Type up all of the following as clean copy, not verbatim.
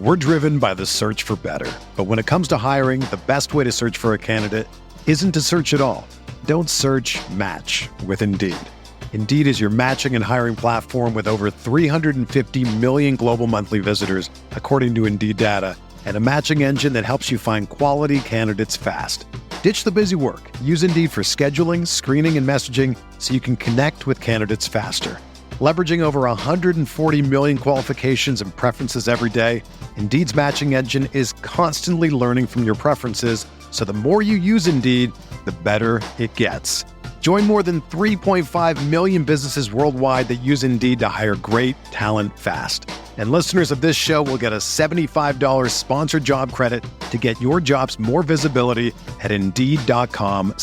We're driven by the search for better. But when it comes to hiring, the best way to search for a candidate isn't to search at all. Don't search, match with Indeed. Indeed is your matching and hiring platform with over 350 million global monthly visitors, according to Indeed data, and a matching engine that helps you find quality candidates fast. Ditch the busy work. Use Indeed for scheduling, screening, and messaging so you can connect with candidates faster. Leveraging over 140 million qualifications and preferences every day, Indeed's matching engine is constantly learning from your preferences, so the more you use Indeed, the better it gets. Join more than 3.5 million businesses worldwide that use Indeed to hire great talent fast. And listeners of this show will get a $75 sponsored job credit to get your jobs more visibility at Indeed.com/Blue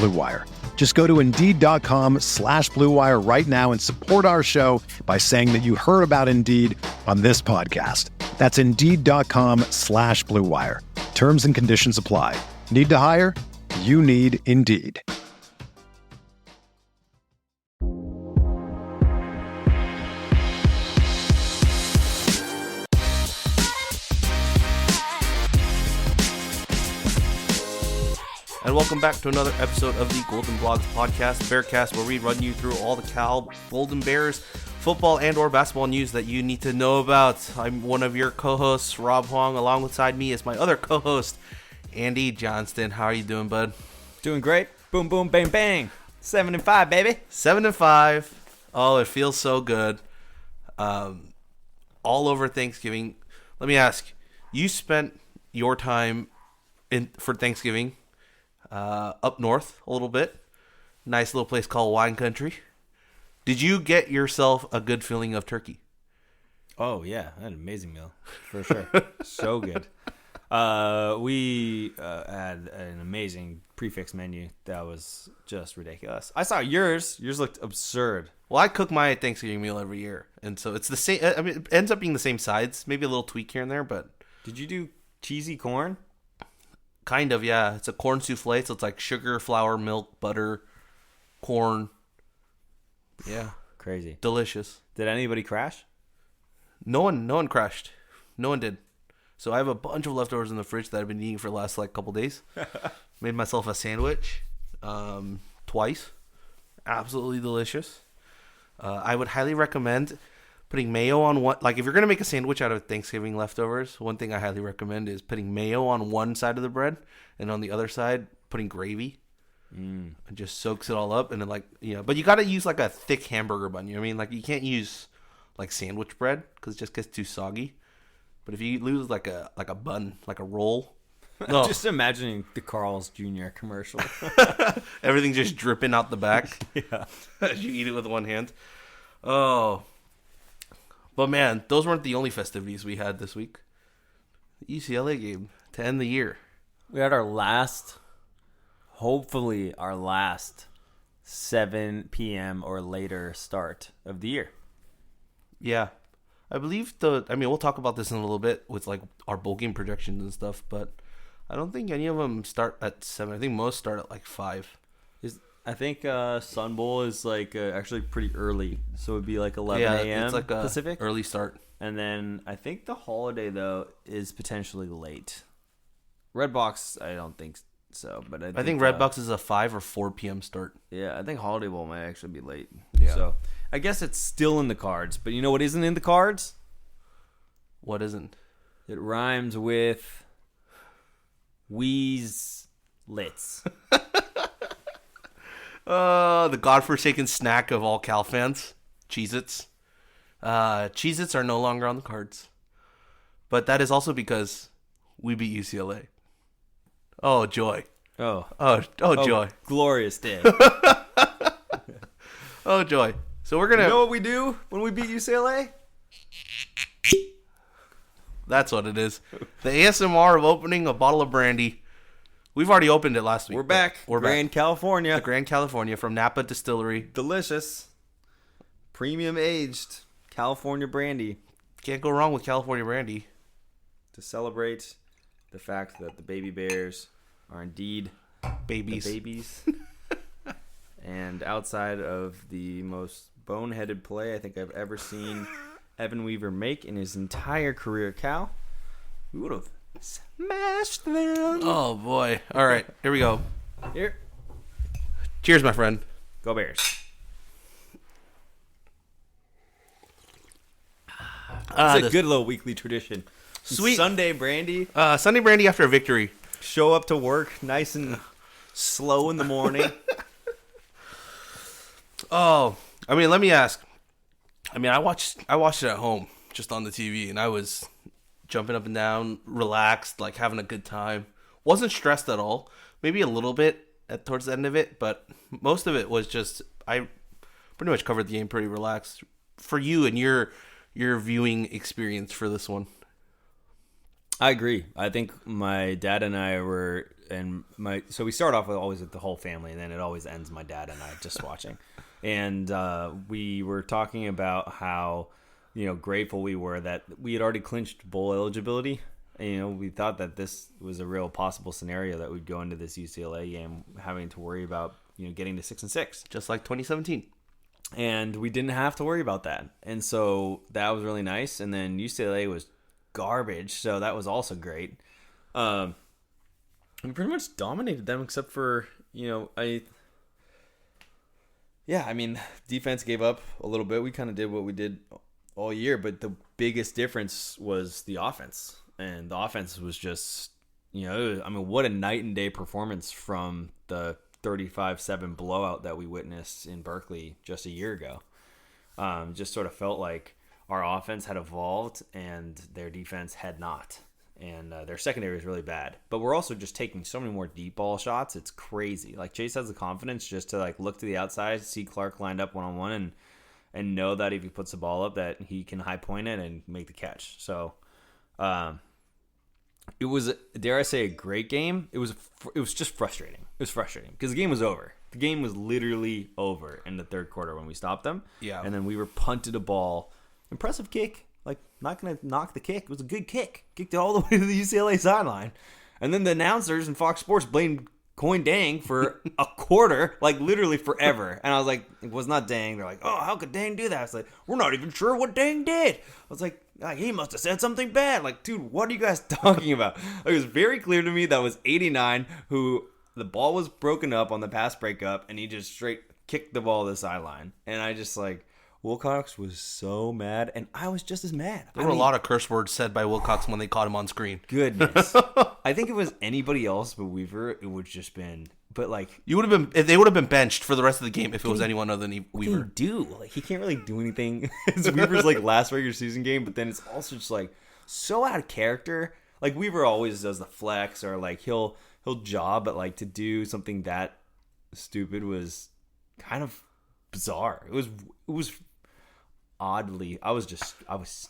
Wire. Just go to Indeed.com/Blue Wire right now and support our show by saying that you heard about Indeed on this podcast. That's Indeed.com/Blue Wire. Terms and conditions apply. Need to hire? You need Indeed. And welcome back to another episode of the Golden Blogs podcast, Bearcast, where we run you through all the Cal Golden Bears football and or basketball news that you need to know about. I'm one of your co-hosts, Rob Huang. Alongside me is my other co-host, Andy Johnston. How are you doing, bud? Doing great. Boom, boom, bang, bang. 7-5, baby. 7-5. Oh, it feels so good. All over Thanksgiving. Let me ask, you spent your time for Thanksgiving up north a little bit. Nice little place called Wine Country. Did you get yourself a good feeling of turkey? Oh, yeah. I had an amazing meal, for sure. So good. We had an amazing prefix menu that was just ridiculous. I saw yours. Yours looked absurd. Well, I cook my Thanksgiving meal every year, and so it's the same. I mean, it ends up being the same sides, maybe a little tweak here and there, but... Did you do cheesy corn? Kind of, yeah. It's a corn souffle, so it's like sugar, flour, milk, butter, corn. Yeah. Crazy. Delicious. Did anybody crash? No one crashed. No one did. So I have a bunch of leftovers in the fridge that I've been eating for the last couple days. Made myself a sandwich twice. Absolutely delicious. I would highly recommend putting mayo on one. Like, if you're going to make a sandwich out of Thanksgiving leftovers, one thing I highly recommend is putting mayo on one side of the bread and on the other side putting gravy. It just soaks it all up. And then, but you got to use like a thick hamburger bun. You know what I mean? Like, you can't use like sandwich bread because it just gets too soggy. But if you lose like a bun, like a roll. No. Just imagining the Carl's Jr. commercial. Everything just dripping out the back. Yeah. As you eat it with one hand. Oh. But man, those weren't the only festivities we had this week. The UCLA game to end the year. We had hopefully our last 7 p.m. or later start of the year. Yeah. I believe we'll talk about this in a little bit with like our bowl game projections and stuff, but I don't think any of them start at 7. I think most start at like 5. I think Sun Bowl is like actually pretty early, so it would be like 11 a.m. It's like a Pacific early start. And then I think the holiday though is potentially late. Redbox, I don't think so, but I think Redbox is a 5 or 4 p.m. start. Yeah, I think Holiday Bowl might actually be late. Yeah. So I guess it's still in the cards, but you know what isn't in the cards? What isn't? It rhymes with Weez-Lits. The godforsaken snack of all Cal fans, Cheez-Its. Cheez-Its are no longer on the cards. But that is also because we beat UCLA. Oh, joy. Oh, joy. Glorious day. Oh, joy. So we're going to... You know what we do when we beat UCLA? That's what it is. The ASMR of opening a bottle of brandy. We've already opened it last week. We're back. Grand California. The Grand California from Napa Distillery. Delicious. Premium aged California brandy. Can't go wrong with California brandy. To celebrate the fact that the baby bears are indeed babies. And outside of the most boneheaded play I think I've ever seen Evan Weaver make in his entire career at Cal, We would have smashed them. Oh boy! All right, here we go. Here, Cheers, my friend. go Bears. It's a good little weekly tradition. Sweet Sunday brandy. Sunday brandy after a victory. Show up to work nice and slow in the morning. Oh, I mean, let me ask. I mean, I watched it at home, just on the TV, and I was jumping up and down, relaxed, like having a good time. Wasn't stressed at all. Maybe a little bit towards the end of it, but most of it was just I pretty much covered the game pretty relaxed. For you and your viewing experience for this one. I agree. I think my dad and I were, so we start off with always with the whole family, and then it always ends my dad and I just watching. And we were talking about how, grateful we were that we had already clinched bowl eligibility. And, we thought that this was a real possible scenario that we'd go into this UCLA game having to worry about, getting to 6-6. Just like 2017. And we didn't have to worry about that. And so that was really nice. And then UCLA was garbage, so that was also great. We pretty much dominated them except for, defense gave up a little bit. We kind of did what we did all year, but the biggest difference was the offense. And the offense was just, what a night and day performance from the 35-7 blowout that we witnessed in Berkeley just a year ago. Just sort of felt like our offense had evolved and their defense had not. And their secondary is really bad. But we're also just taking so many more deep ball shots. It's crazy. Like, Chase has the confidence just to, look to the outside, see Clark lined up one-on-one, and know that if he puts the ball up that he can high point it and make the catch. So, it was, dare I say, a great game. It was just frustrating. It was frustrating because the game was over. The game was literally over in the third quarter when we stopped them. Yeah. And then we were punted a ball. Impressive kick. Not going to knock the kick. It was a good kick. Kicked it all the way to the UCLA sideline. And then the announcers in Fox Sports blamed Coin Dang for a quarter, literally forever. And I was like, it was not Dang. They're like, oh, how could Dang do that? I was like, we're not even sure what Dang did. I was like, he must have said something bad. Dude, what are you guys talking about? It was very clear to me that was 89 who the ball was broken up on the pass breakup, and he just straight kicked the ball to the sideline. And I just Wilcox was so mad, and I was just as mad. There were a lot of curse words said by Wilcox when they caught him on screen. Goodness. I think if it was anybody else but Weaver, it would just been. But you would have been. They would have been benched for the rest of the game if it was anyone other than Weaver. What can he do? He can't really do anything. It's Weaver's last regular season game, but then it's also just so out of character. Weaver always does the flex or he'll job, but to do something that stupid was kind of bizarre. It was oddly. I was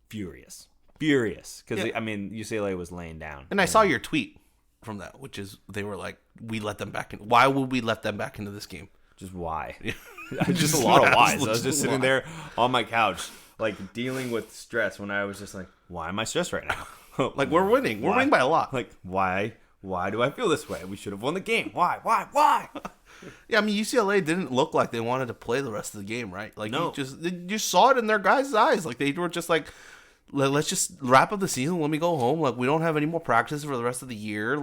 furious because UCLA was laying down. And I saw your tweet from that, which is they were like, we let them back in. Why would we let them back into this game? Just why? Yeah. Just a lot of whys. I was just sitting there on my couch, dealing with stress when I was just why am I stressed right now? We're winning. We're winning by a lot. Why? Why do I feel this way? We should have won the game. Why? Yeah, I mean, UCLA didn't look like they wanted to play the rest of the game, right? No. You saw it in their guys' eyes. They were just let's just wrap up the season. Let me go home. We don't have any more practice for the rest of the year.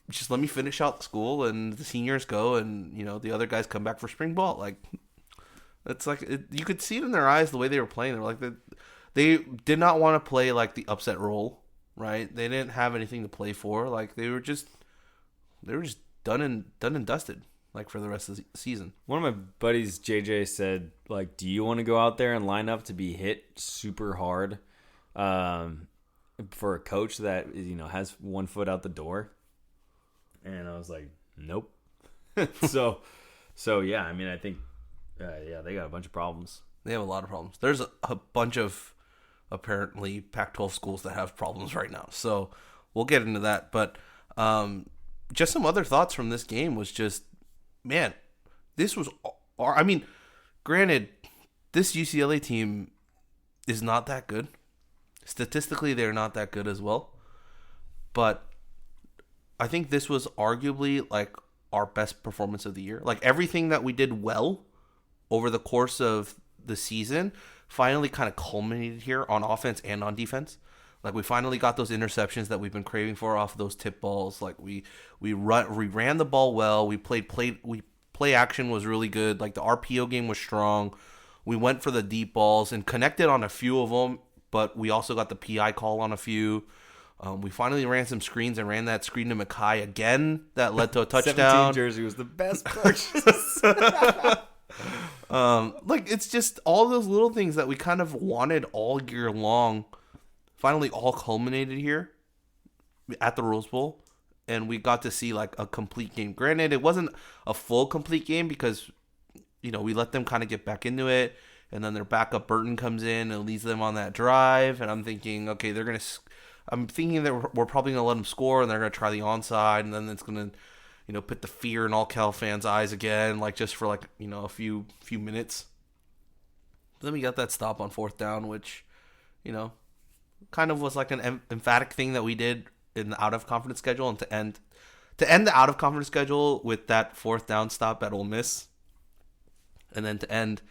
Just let me finish out the school and the seniors go and, the other guys come back for spring ball. It's you could see it in their eyes the way they were playing. They were they did not want to play the upset role, right? They didn't have anything to play for. They were just done and dusted. For the rest of the season. One of my buddies, JJ, said, do you want to go out there and line up to be hit super hard for a coach that, has one foot out the door? And I was like, nope. So yeah, I think, they got a bunch of problems. They have a lot of problems. There's a bunch of, apparently, Pac-12 schools that have problems right now. So we'll get into that. But just some other thoughts from this game was just, man, this was... granted, this UCLA team is not that good. Statistically, they're not that good as well. But I think this was arguably, our best performance of the year. Everything that we did well over the course of the season finally kind of culminated here on offense and on defense. Like we finally got those interceptions that we've been craving for off of those tip balls. Like we ran the ball well. We play action was really good. Like the RPO game was strong. We went for the deep balls and connected on a few of them, but we also got the PI call on a few. We finally ran some screens and ran that screen to Mackay again that led to a touchdown. 17 jersey was the best purchase. Like it's just all those little things that we kind of wanted all year long finally all culminated here at the Rose Bowl, and we got to see like a complete game. Granted, it wasn't a full complete game because we let them kind of get back into it, and then their backup Burton comes in and leads them on that drive, and I'm thinking, okay, I'm thinking that we're probably gonna let them score, and they're gonna try the onside, and then it's gonna put the fear in all Cal fans' eyes again, like just for like a few minutes. But then we got that stop on fourth down, which kind of was like an emphatic thing that we did in the out of conference schedule, and to end the out of conference schedule with that fourth down stop at Ole Miss, and then to end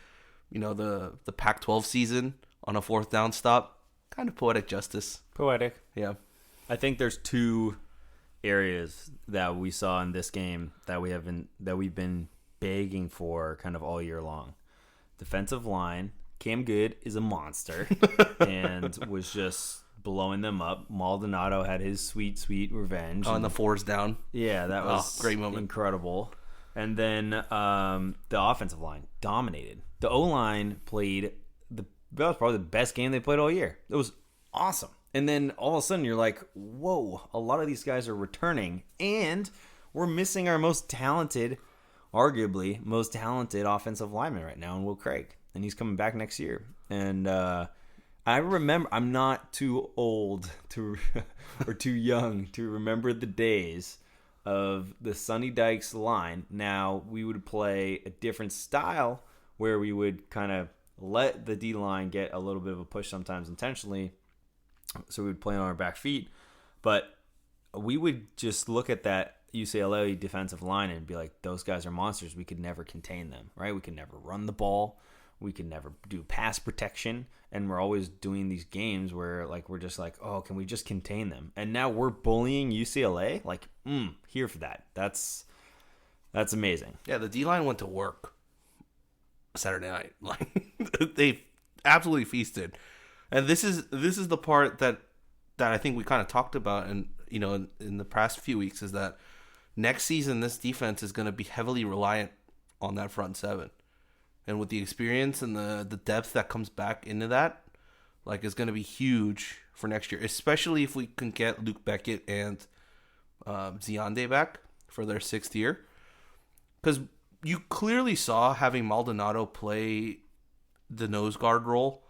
the Pac-12 season on a fourth down stop, kind of poetic justice. Poetic. Yeah. I think there's two areas that we saw in this game that we've been begging for kind of all year long. Defensive line. Cam Good is a monster and was just blowing them up. Maldonado had his sweet revenge. On the fours down. Yeah, that was great moment. Incredible. And then the offensive line dominated. The O-line played that was probably the best game they played all year. It was awesome. And then all of a sudden you're like, whoa, a lot of these guys are returning, and we're missing our arguably most talented offensive lineman right now in Will Craig. And he's coming back next year. And I remember, I'm not too old or too young to remember the days of the Sonny Dykes line. Now, we would play a different style where we would kind of let the D-line get a little bit of a push sometimes intentionally. So we would play on our back feet. But we would just look at that UCLA defensive line and be like, those guys are monsters. We could never contain them, right? We could never run the ball. We can never do pass protection, and we're always doing these games where we're just like, oh, can we just contain them? And now we're bullying UCLA. Here for that. That's amazing. Yeah, the D-line went to work Saturday night. They absolutely feasted, and this is the part that I think we kind of talked about, and in the past few weeks, is that next season this defense is going to be heavily reliant on that front seven. And with the experience and the depth that comes back into that, is going to be huge for next year, especially if we can get Luke Beckett and Zionde back for their 6th year. Because you clearly saw having Maldonado play the nose guard role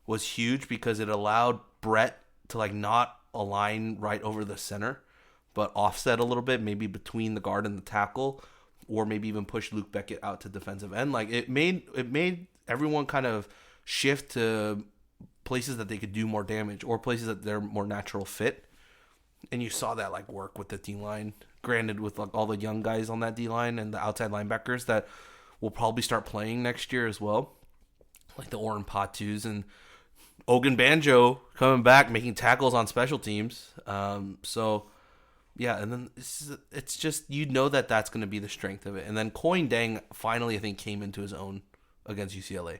was huge, because it allowed Brett to not align right over the center, but offset a little bit, maybe between the guard and the tackle, or maybe even push Luke Beckett out to defensive end. It made everyone kind of shift to places that they could do more damage, or places that they're more natural fit. And you saw that work with the D-line. Granted, with all the young guys on that D-line and the outside linebackers that will probably start playing next year as well, like the Oren Patus and Ogun Banjo coming back, making tackles on special teams. Yeah, and then it's just, that's going to be the strength of it. And then Koin Dang finally, I think, came into his own against UCLA.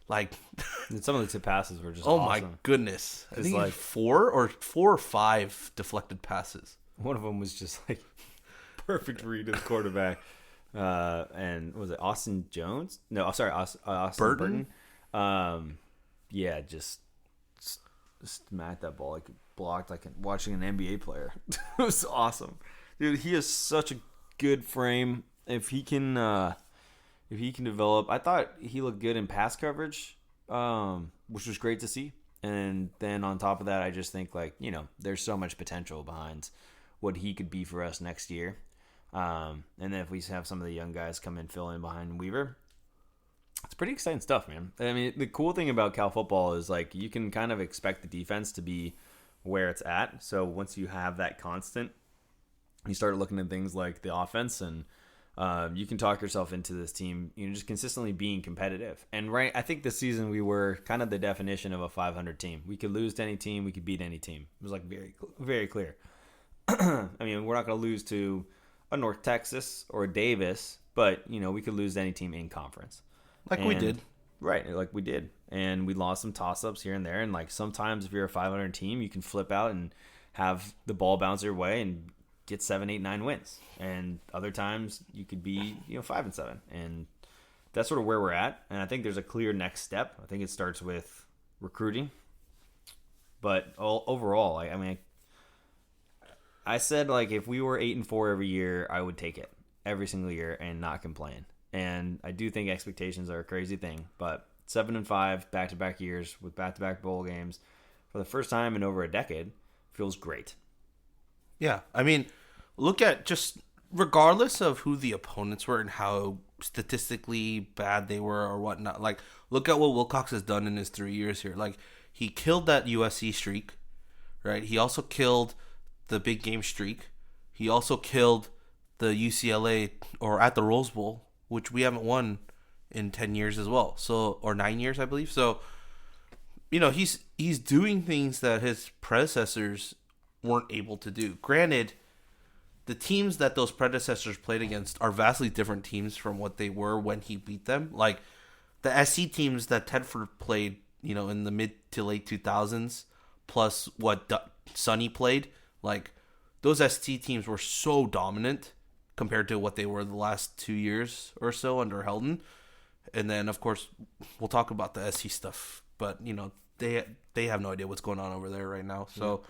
And some of the tip passes were just oh awesome. My goodness. I think 4 or 5 deflected passes. One of them was just perfect read of the quarterback. And was it Austin Jones? No, sorry, Austin Burton. Yeah, just smacked that ball blocked watching an NBA player. It was awesome. Dude, he has such a good frame. If he can develop, I thought he looked good in pass coverage, which was great to see. And then on top of that, I just think there's so much potential behind what he could be for us next year. And then if we have some of the young guys come in, fill in behind Weaver, it's pretty exciting stuff, man. I mean, the cool thing about Cal football is you can kind of expect the defense to be where it's at. So once you have that constant, you start looking at things like the offense, and You can talk yourself into this team, just consistently being competitive. And I think this season we were kind of the definition of a 500 team. We could lose to any team, we could beat any team. It was like very, very clear. I mean, we're not going to lose to a North Texas or a Davis, but we could lose to any team in conference, we did. Right, like we did, and we lost some toss-ups here and there. And like sometimes, if you're a 500 team, you can flip out and have the ball bounce your way and get 7, 8, 9 wins. And other times you could be 5-7, and that's sort of where we're at. And I think there's a clear next step. I think it starts with recruiting, but overall, I mean, I said like if we were 8-4 every year, I would take it every single year and not complain. And I do think expectations are a crazy thing, but 7-5 back-to-back years with back-to-back bowl games for the first time in over a decade feels great. Yeah, I mean, look at just regardless of who the opponents were and how statistically bad they were or whatnot. Like, look at what Wilcox has done in his 3 years here. Like, he killed that USC streak, right? He also killed the big game streak. He also killed the UCLA or at the Rose Bowl, which we haven't won in 10 years as well. So, or 9 years, I believe. So, he's doing things that his predecessors weren't able to do. Granted, the teams that those predecessors played against are vastly different teams from what they were when he beat them. Like the SC teams that Tedford played, in the mid to late 2000s, plus what Sonny played, like those SC teams were so dominant compared to what they were the last 2 years or so under Heldon. And then, of course, we'll talk about the SC stuff, but they have no idea what's going on over there right now. So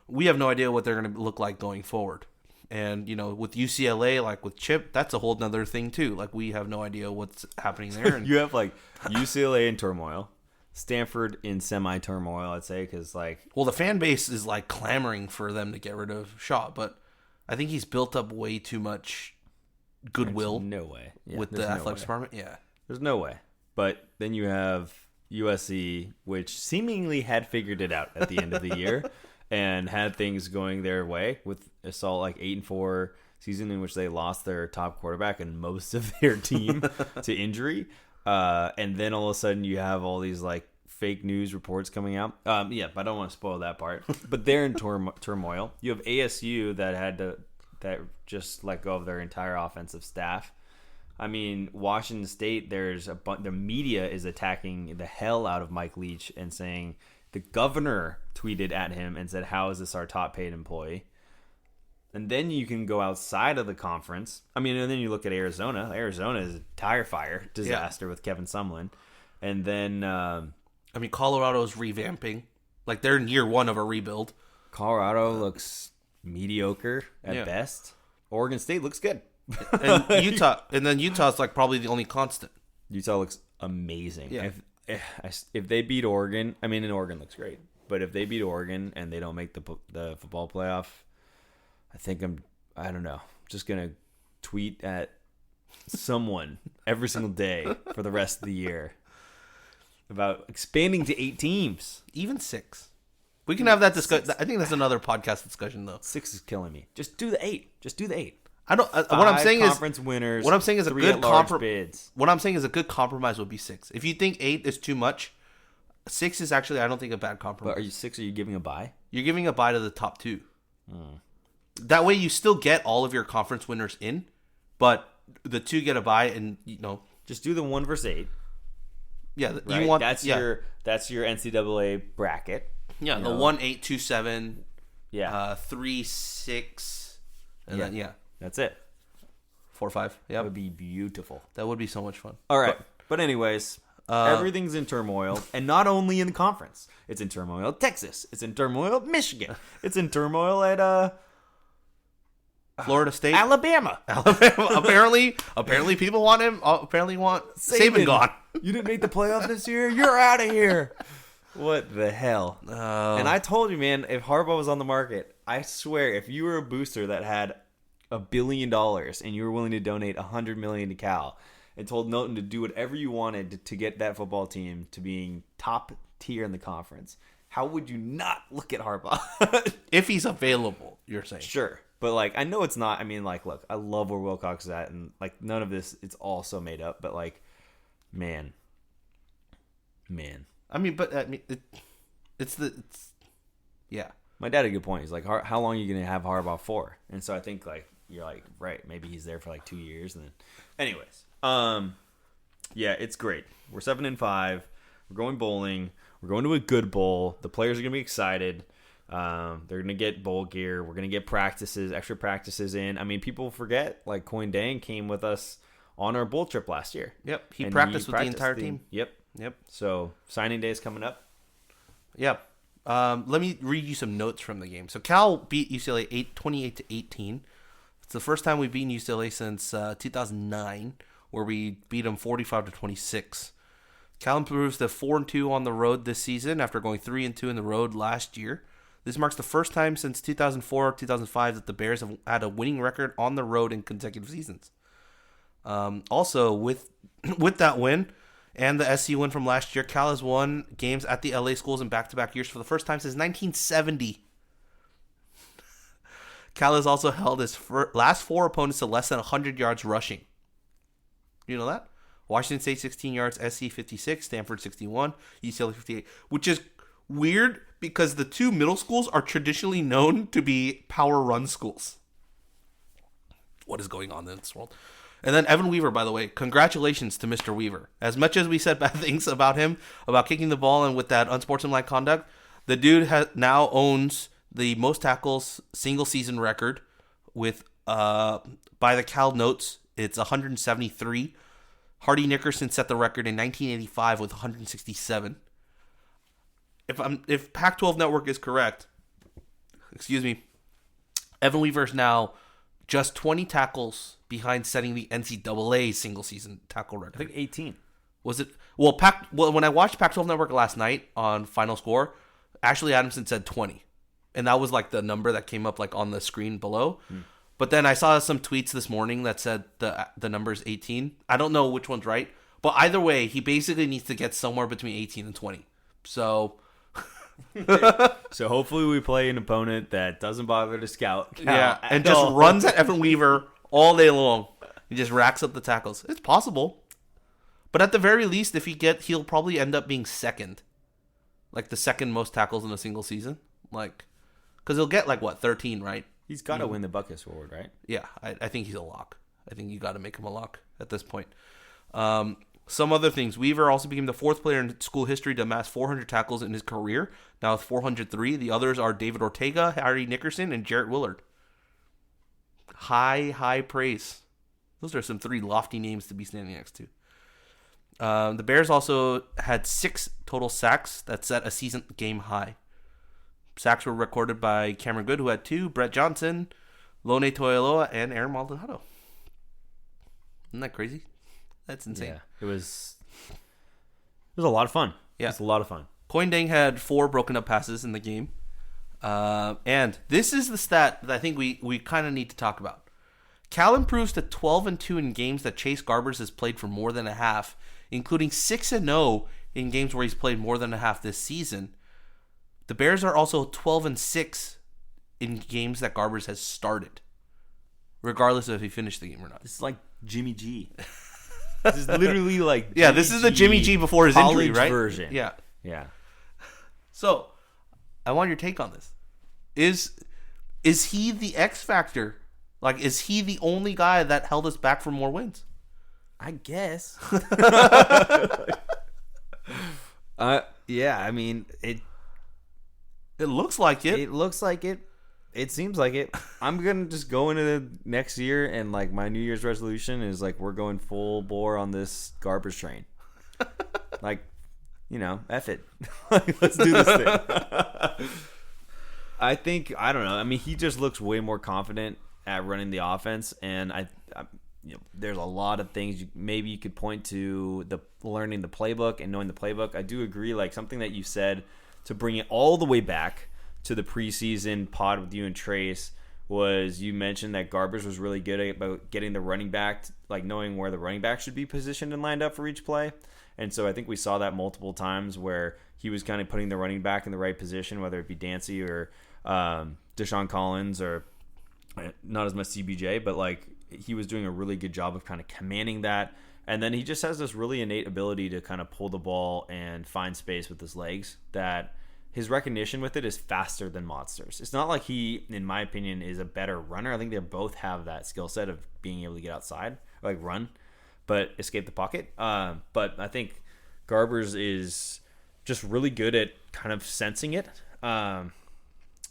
we have no idea what they're going to look like going forward. And, with UCLA, like with Chip, that's a whole nother thing too. Like we have no idea what's happening there. And you have like UCLA in turmoil, Stanford in semi-turmoil, I'd say, because the fan base is like clamoring for them to get rid of Shaw, but I think he's built up way too much goodwill. No way. With the athletics department. Yeah. There's no way. But then you have USC, which seemingly had figured it out at the end of the year and had things going their way with a solid 8-4 season in which they lost their top quarterback and most of their team to injury. And then all of a sudden you have all these fake news reports coming out. But I don't want to spoil that part. But they're in turmoil. You have ASU that just let go of their entire offensive staff. I mean, Washington State, the media is attacking the hell out of Mike Leach and saying the governor tweeted at him and said, "How is this our top paid employee?" And then you can go outside of the conference. I mean, and then you look at Arizona. Arizona is a tire fire disaster with Kevin Sumlin. And then, Colorado's revamping. Like, they're in year one of a rebuild. Colorado looks mediocre at best. Oregon State looks good. And Utah's probably the only constant. Utah looks amazing. Yeah. If they beat Oregon, and Oregon looks great, but if they beat Oregon and they don't make the football playoff, I think I don't know, just gonna tweet at someone every single day for the rest of the year about expanding to 8 teams, even 6. We can have that discussion. I think that's another podcast discussion, though. 6 is killing me. Just do the 8. I don't. What I'm saying is conference winners. What I'm saying is a good bids. What I'm saying is a good compromise would be 6. If you think 8 is too much, 6 is actually, I don't think, a bad compromise. But are you giving a bye? You're giving a bye to the top 2. That way, you still get all of your conference winners in, but the 2 get a bye, and just do the 1 versus 8. Yeah, right? You want that's your NCAA bracket. Yeah, the 1, 8, 2, 7. Yeah, 3, 6, and then that's it. 4, 5. Yeah, that would be beautiful. That would be so much fun. All right, but anyways, everything's in turmoil, and not only in the conference. It's in turmoil at Texas. It's in turmoil at Michigan. It's in turmoil at Florida State, Alabama. Apparently, people want him. Apparently, want Saban gone. You didn't make the playoff this year. You're out of here. What the hell? And I told you, man, if Harbaugh was on the market, I swear, if you were a booster that had $1 billion and you were willing to donate $100 million to Cal and told Milton to do whatever you wanted to get that football team to being top tier in the conference, how would you not look at Harbaugh? If he's available, you're saying. Sure. But, like, I know it's not. I mean, like, look, I love where Wilcox is at. And, like, none of this, it's all so made up. But, like, man. I mean, yeah. My dad had a good point. He's like, how long are you going to have Harbaugh for? And so I think, like, you're like, right, maybe he's there for, like, 2 years. And then, anyways. Yeah, it's great. We're 7-5. We're going bowling. We're going to a good bowl. The players are going to be excited. They're going to get bowl gear. We're going to get extra practices in. I mean, people forget, like, Coin Dang came with us on our bowl trip last year. Yep, he practiced with the entire team. Yep. So, signing day is coming up. Yep. Let me read you some notes from the game. So, Cal beat UCLA 28-18. It's the first time we've beaten UCLA since 2009, where we beat them 45-26. Cal improves to 4-2 on the road this season after going 3-2 in the road last year. This marks the first time since 2004-2005 that the Bears have had a winning record on the road in consecutive seasons. Also, with that win and the SC win from last year, Cal has won games at the LA schools in back-to-back years for the first time since 1970. Cal has also held his last 4 opponents to less than 100 yards rushing. You know that? Washington State 16 yards, SC 56, Stanford 61, UCLA 58, which is weird because the 2 middle schools are traditionally known to be power run schools. What is going on in this world? And then Evan Weaver, by the way, congratulations to Mr. Weaver. As much as we said bad things about him, about kicking the ball and with that unsportsmanlike conduct, the dude now owns the most tackles single season record with, by the Cal notes, it's 173. Hardy Nickerson set the record in 1985 with 167. If Pac-12 Network is correct, Evan Weaver is now just 20 tackles behind setting the NCAA single season tackle record. I think 18. Was it? Well, when I watched Pac-12 Network last night on Final Score, Ashley Adamson said 20, and that was like the number that came up like on the screen below. But then I saw some tweets this morning that said the number is 18. I don't know which one's right, but either way, he basically needs to get somewhere between 18 and 20. So, so hopefully we play an opponent that doesn't bother to scout. And just runs at Evan Weaver all day long. He just racks up the tackles. It's possible, but at the very least, if he'll probably end up being second, like the second most tackles in a single season, like because he'll get like 13, right? He's got to win the Buckus Award, right? Yeah, I think he's a lock. I think you got to make him a lock at this point. Some other things. Weaver also became the 4th player in school history to amass 400 tackles in his career. Now with 403. The others are David Ortega, Harry Nickerson, and Jarrett Willard. High praise. Those are some 3 lofty names to be standing next to. The Bears also had 6 total sacks that set a season game high. Sacks were recorded by Cameron Good, who had 2, Brett Johnson, Lone Toiloa, and Aaron Maldonado. Isn't that crazy? That's insane. Yeah, it was a lot of fun. Yeah. It was a lot of fun. Coin Dang had 4 broken up passes in the game. And this is the stat that I think we kind of need to talk about. Cal improves to 12-2 in games that Chase Garbers has played for more than a half, including 6-0 in games where he's played more than a half this season. The Bears are also 12-6 in games that Garbers has started, regardless of if he finished the game or not. This is like Jimmy G. This is literally like this is the Jimmy G before his injury, right? Version. Yeah. So, I want your take on this. Is he the X factor? Like, is he the only guy that held us back from more wins? I guess. Yeah. I mean It looks like it. It looks like it. It seems like it. I'm going to just go into the next year and, like, my New Year's resolution is, like, we're going full bore on this Garbers train. Like, F it. Like, let's do this thing. I don't know. I mean, he just looks way more confident at running the offense, and there's a lot of things maybe you could point to learning the playbook and knowing the playbook. I do agree, like, something that you said to bring it all the way back to the preseason pod with you and Trace was you mentioned that Garbers was really good about getting the running back, like knowing where the running back should be positioned and lined up for each play. And so I think we saw that multiple times where he was kind of putting the running back in the right position, whether it be Dancy or Deshaun Collins or not as much CBJ, but like he was doing a really good job of kind of commanding that. And then he just has this really innate ability to kind of pull the ball and find space with his legs that his recognition with it is faster than Monsters. It's not like he, in my opinion, is a better runner. I think they both have that skill set of being able to get outside, like run, but escape the pocket. But I think Garbers is just really good at kind of sensing it. And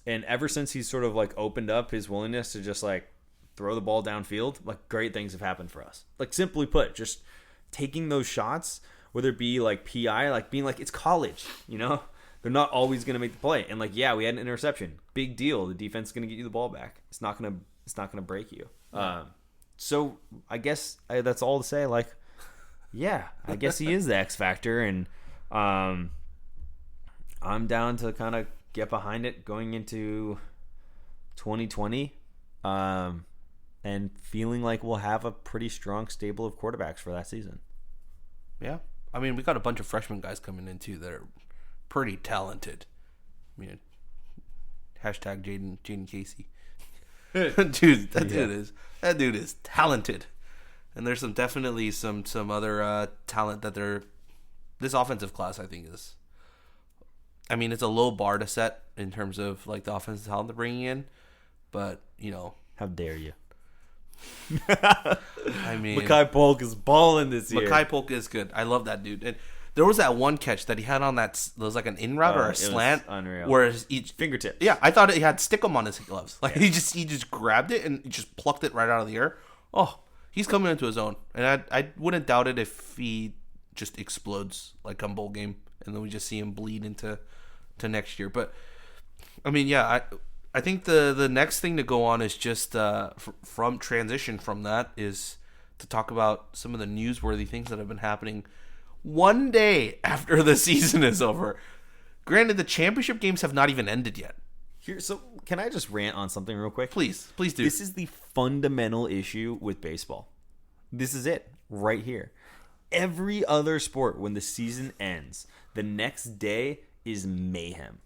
ever since he's sort of like opened up his willingness to just like throw the ball downfield, like great things have happened for us. Like simply put, just taking those shots, whether it be like PI, like being like, it's college, you know? They're not always going to make the play. And like, yeah, we had an interception. Big deal. The defense is going to get you the ball back. It's not going to break you. So I guess that's all to say. Like, yeah, I guess he is the X factor. And I'm down to kind of get behind it going into 2020. And feeling like we'll have a pretty strong stable of quarterbacks for that season. Yeah. I mean, we got a bunch of freshman guys coming in, too, that are pretty talented. I mean, hashtag Jaden Casey. Dude, that dude is talented. And there's definitely some other talent that this offensive class, I think, is. I mean, it's a low bar to set in terms of like the offensive talent they're bringing in, but you know, how dare you? I mean, Makai Polk is balling this year. Makai Polk is good. I love that dude. And there was that one catch that he had on that was like an in route or a slant, unreal. Where each fingertip. Yeah, I thought he had stickum on his gloves. Like he just grabbed it and just plucked it right out of the air. Oh, he's coming into his own, and I wouldn't doubt it if he just explodes like on bowl game, and then we just see him bleed into next year. But I mean, yeah, I think the next thing to go on is just from transition from that is to talk about some of the newsworthy things that have been happening one day after the season is over. Granted, the championship games have not even ended yet. So can I just rant on something real quick? Please do. This is the fundamental issue with baseball. This is it right here. Every other sport, when the season ends, the next day is mayhem.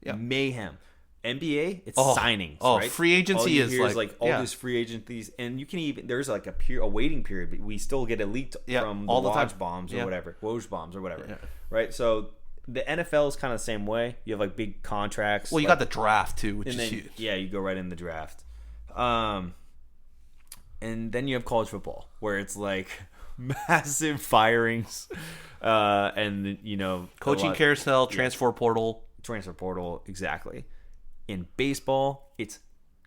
Yeah. Mayhem. NBA, it's signings. Right? Free agency is like all these free agencies, and you can even there's like a waiting period, but we still get it leaked from all the Woj bombs or whatever, right? So the NFL is kind of the same way. You have like big contracts. Well, you got the draft too, which is huge. Yeah, you go right in the draft. And then you have college football, where it's like massive firings, and you know, coaching carousel, transfer portal, exactly. In baseball, it's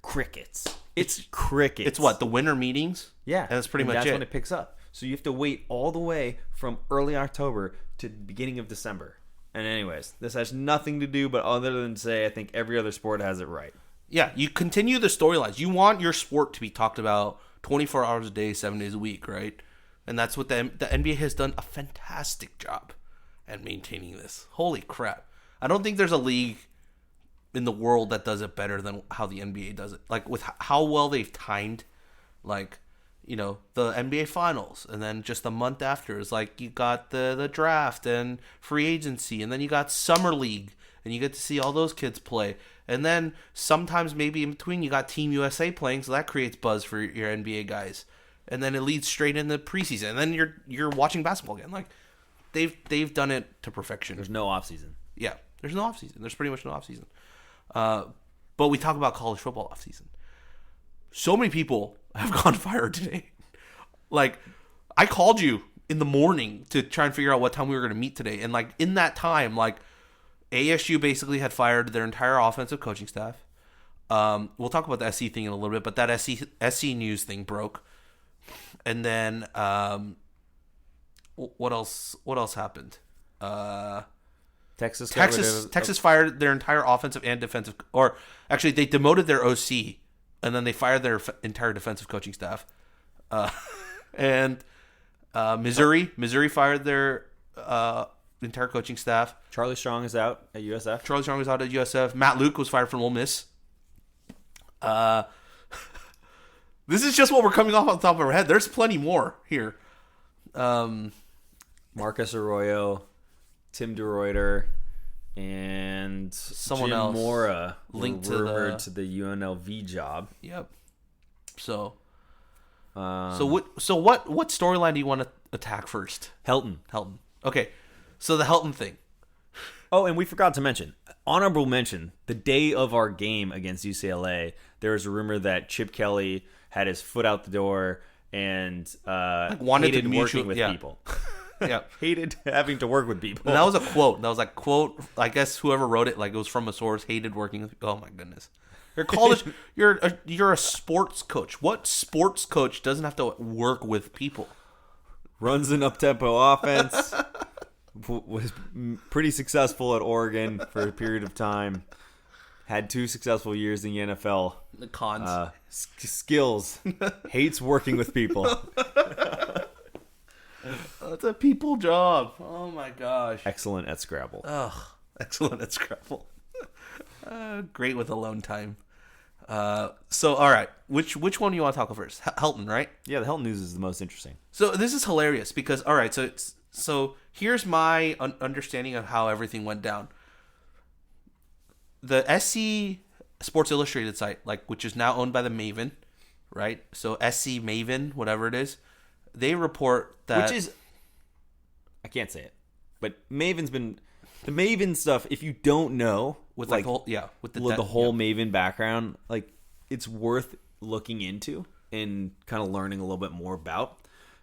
crickets. It's crickets. It's what, the winter meetings? Yeah. And that's pretty much that's when it picks up. So you have to wait all the way from early October to the beginning of December. And anyways, this has nothing to do but other than say I think every other sport has it right. Yeah, you continue the storylines. You want your sport to be talked about 24 hours a day, 7 days a week, right? And that's what the NBA has done a fantastic job at maintaining this. Holy crap. I don't think there's a league in the world that does it better than how the NBA does it. Like with how well they've timed, like, you know, the NBA finals, and then just a month after is like you got the draft and free agency, and then you got summer league, and you get to see all those kids play, and then sometimes maybe in between you got Team USA playing, so that creates buzz for your NBA guys, and then it leads straight into preseason, and then you're watching basketball again. Like they've done it to perfection. There's no off season. Yeah, there's no off season. There's pretty much no off season. But we talk about college football offseason. So many people have gone fired today. Like, I called you in the morning to try and figure out what time we were going to meet today. And, like, in that time, like, ASU basically had fired their entire offensive coaching staff. We'll talk about the SC thing in a little bit, but that SC news thing broke. And then, what else happened? Texas fired their entire offensive and defensive, or actually they demoted their OC, and then they fired their entire defensive coaching staff. And Missouri fired their entire coaching staff. Charlie Strong is out at USF. Matt Luke was fired from Ole Miss. This is just what we're coming off on the top of our head. There's plenty more here. Marcus Arroyo, Tim DeRuyter, and someone Jim else Mora linked to the UNLV job. Yep. So what storyline do you want to attack first? Helton. Okay, so the Helton thing. Oh, and we forgot to mention, honorable mention, the day of our game against UCLA, there was a rumor that Chip Kelly had his foot out the door and hated working with people. Yeah, hated having to work with people. And that was a quote. That was like quote. I guess whoever wrote it, like it was from a source. Hated working with. Oh my goodness. You're college. you're a sports coach. What sports coach doesn't have to work with people? Runs an up-tempo offense. Was pretty successful at Oregon for a period of time. Had 2 successful years in the NFL. The cons. Skills. Hates working with people. It's a people job. Oh my gosh. Excellent at Scrabble. Excellent at Scrabble. Great with alone time. So all right, which one do you want to talk about first? Helton, right? Yeah, the Helton news is the most interesting. So this is hilarious because all right, so here's my understanding of how everything went down. The SC Sports Illustrated site, which is now owned by the Maven, right? So SC Maven, whatever it is, they report that, which is, I can't say it, but Maven's been the Maven stuff. If you don't know, with the whole Maven background, it's worth looking into and kind of learning a little bit more about,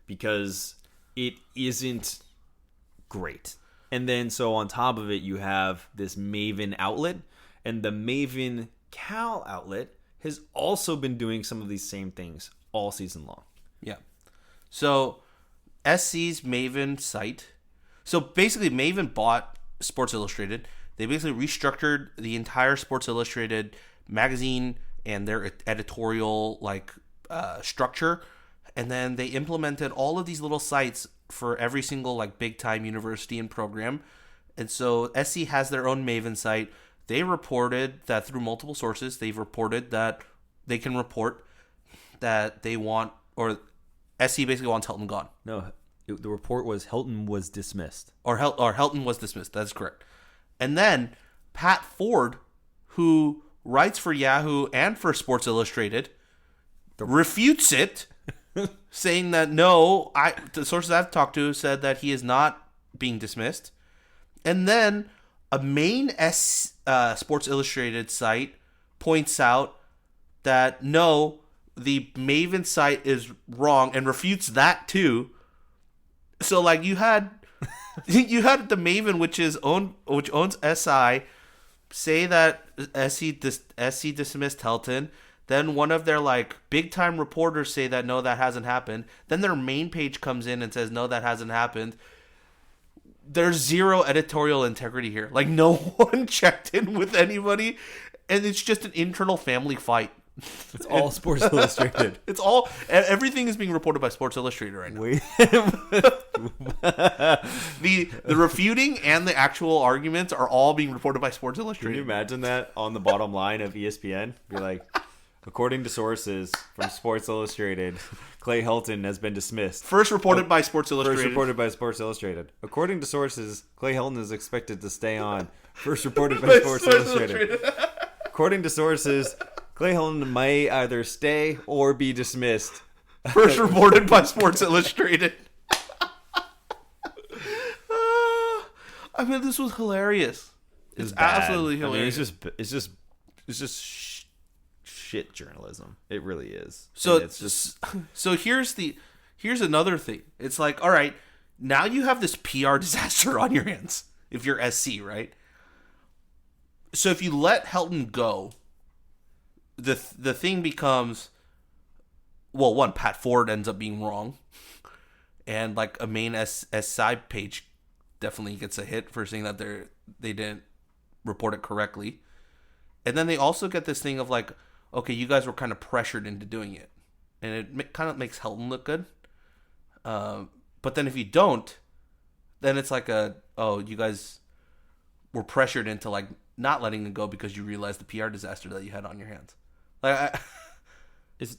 because it isn't great. And then so on top of it, you have this Maven outlet, and the Maven Cal outlet has also been doing some of these same things all season long. Yeah. So SC's Maven site. So basically, Maven bought Sports Illustrated. They basically restructured the entire Sports Illustrated magazine and their editorial structure, and then they implemented all of these little sites for every single big time university and program. And so SC has their own Maven site. They reported that through multiple sources, they've reported that they can report that they want, or SC basically wants Helton gone. No, the report was Helton was dismissed. Or Helton was dismissed. That's correct. And then Pat Ford, who writes for Yahoo and for Sports Illustrated, refutes it, saying that no, the sources I've talked to said that he is not being dismissed. And then a main Sports Illustrated site points out that no, the Maven site is wrong and refutes that too. So you had the Maven, which owns SI, say that SC dismissed Helton. Then one of their big time reporters say that no, that hasn't happened. Then their main page comes in and says no, that hasn't happened. There's zero editorial integrity here. No one checked in with anybody, and it's just an internal family fight. It's all Sports Illustrated. It's all, everything is being reported by Sports Illustrated right now. Wait. The refuting and the actual arguments are all being reported by Sports Illustrated. Can you imagine that on the bottom line of ESPN? Be like, according to sources from Sports Illustrated, Clay Helton has been dismissed. First reported by Sports Illustrated. According to sources, Clay Helton is expected to stay on. First reported by Sports Illustrated. According to sources, Clay Helton may either stay or be dismissed. First reported by Sports Illustrated. This was hilarious. It's absolutely hilarious. It's just shit journalism. It really is. So it's just. So here's another thing. It's all right, now you have this PR disaster on your hands if you're SC, right? So if you let Helton go, the thing becomes, well, one, Pat Ford ends up being wrong, and a main SI page definitely gets a hit for saying that they didn't report it correctly, and then they also get this thing of okay, you guys were kind of pressured into doing it, and it kind of makes Helton look good, but then if you don't, then it's you guys were pressured into not letting it go because you realized the PR disaster that you had on your hands. It's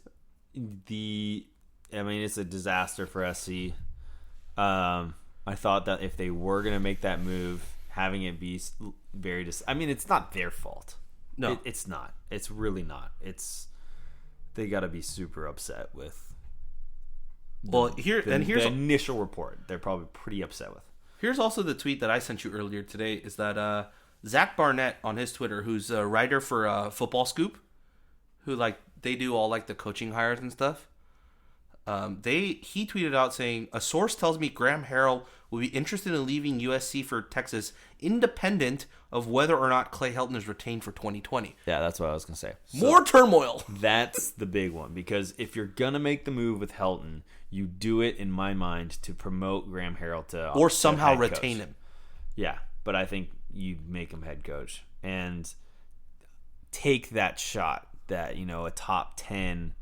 a disaster for SC. I thought that if they were going to make that move, having it be very it's not their fault. No, it's not. It's really not. they got to be super upset with. Here's the initial report. They're probably pretty upset with. Here's also the tweet that I sent you earlier today. Is that Zach Barnett on his Twitter, who's a writer for Football Scoop, who they do all the coaching hires and stuff. He tweeted out saying, a source tells me Graham Harrell will be interested in leaving USC for Texas, independent of whether or not Clay Helton is retained for 2020. Yeah, that's what I was gonna say. More turmoil. That's the big one, because if you're gonna make the move with Helton, you do it, in my mind, to promote Graham Harrell or somehow head retain coach. him. Yeah, but I think you make him head coach and take that shot that a top 10,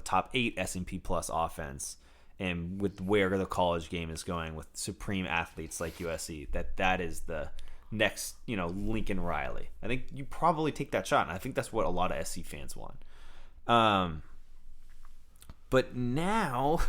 top 8 S&P plus offense, and with where the college game is going with supreme athletes like USC, that is the next Lincoln Riley. I think you probably take that shot, and I think that's what a lot of SC fans want. But now,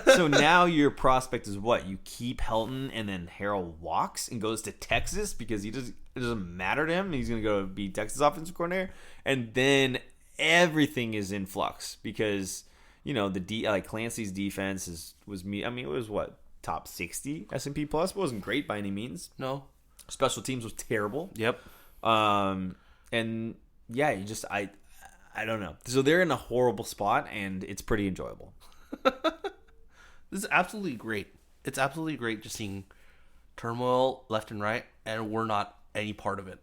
so now your prospect is what? You keep Helton, and then Harrell walks and goes to Texas because it doesn't matter to him. He's going to go be Texas offensive coordinator, and then everything is in flux because Clancy's defense it was what, top 60 S&P plus. It wasn't great by any means. No, special teams was terrible. Yep. And yeah, I don't know. So they're in a horrible spot, and it's pretty enjoyable. This is absolutely great. It's absolutely great just seeing turmoil left and right, and we're not any part of it.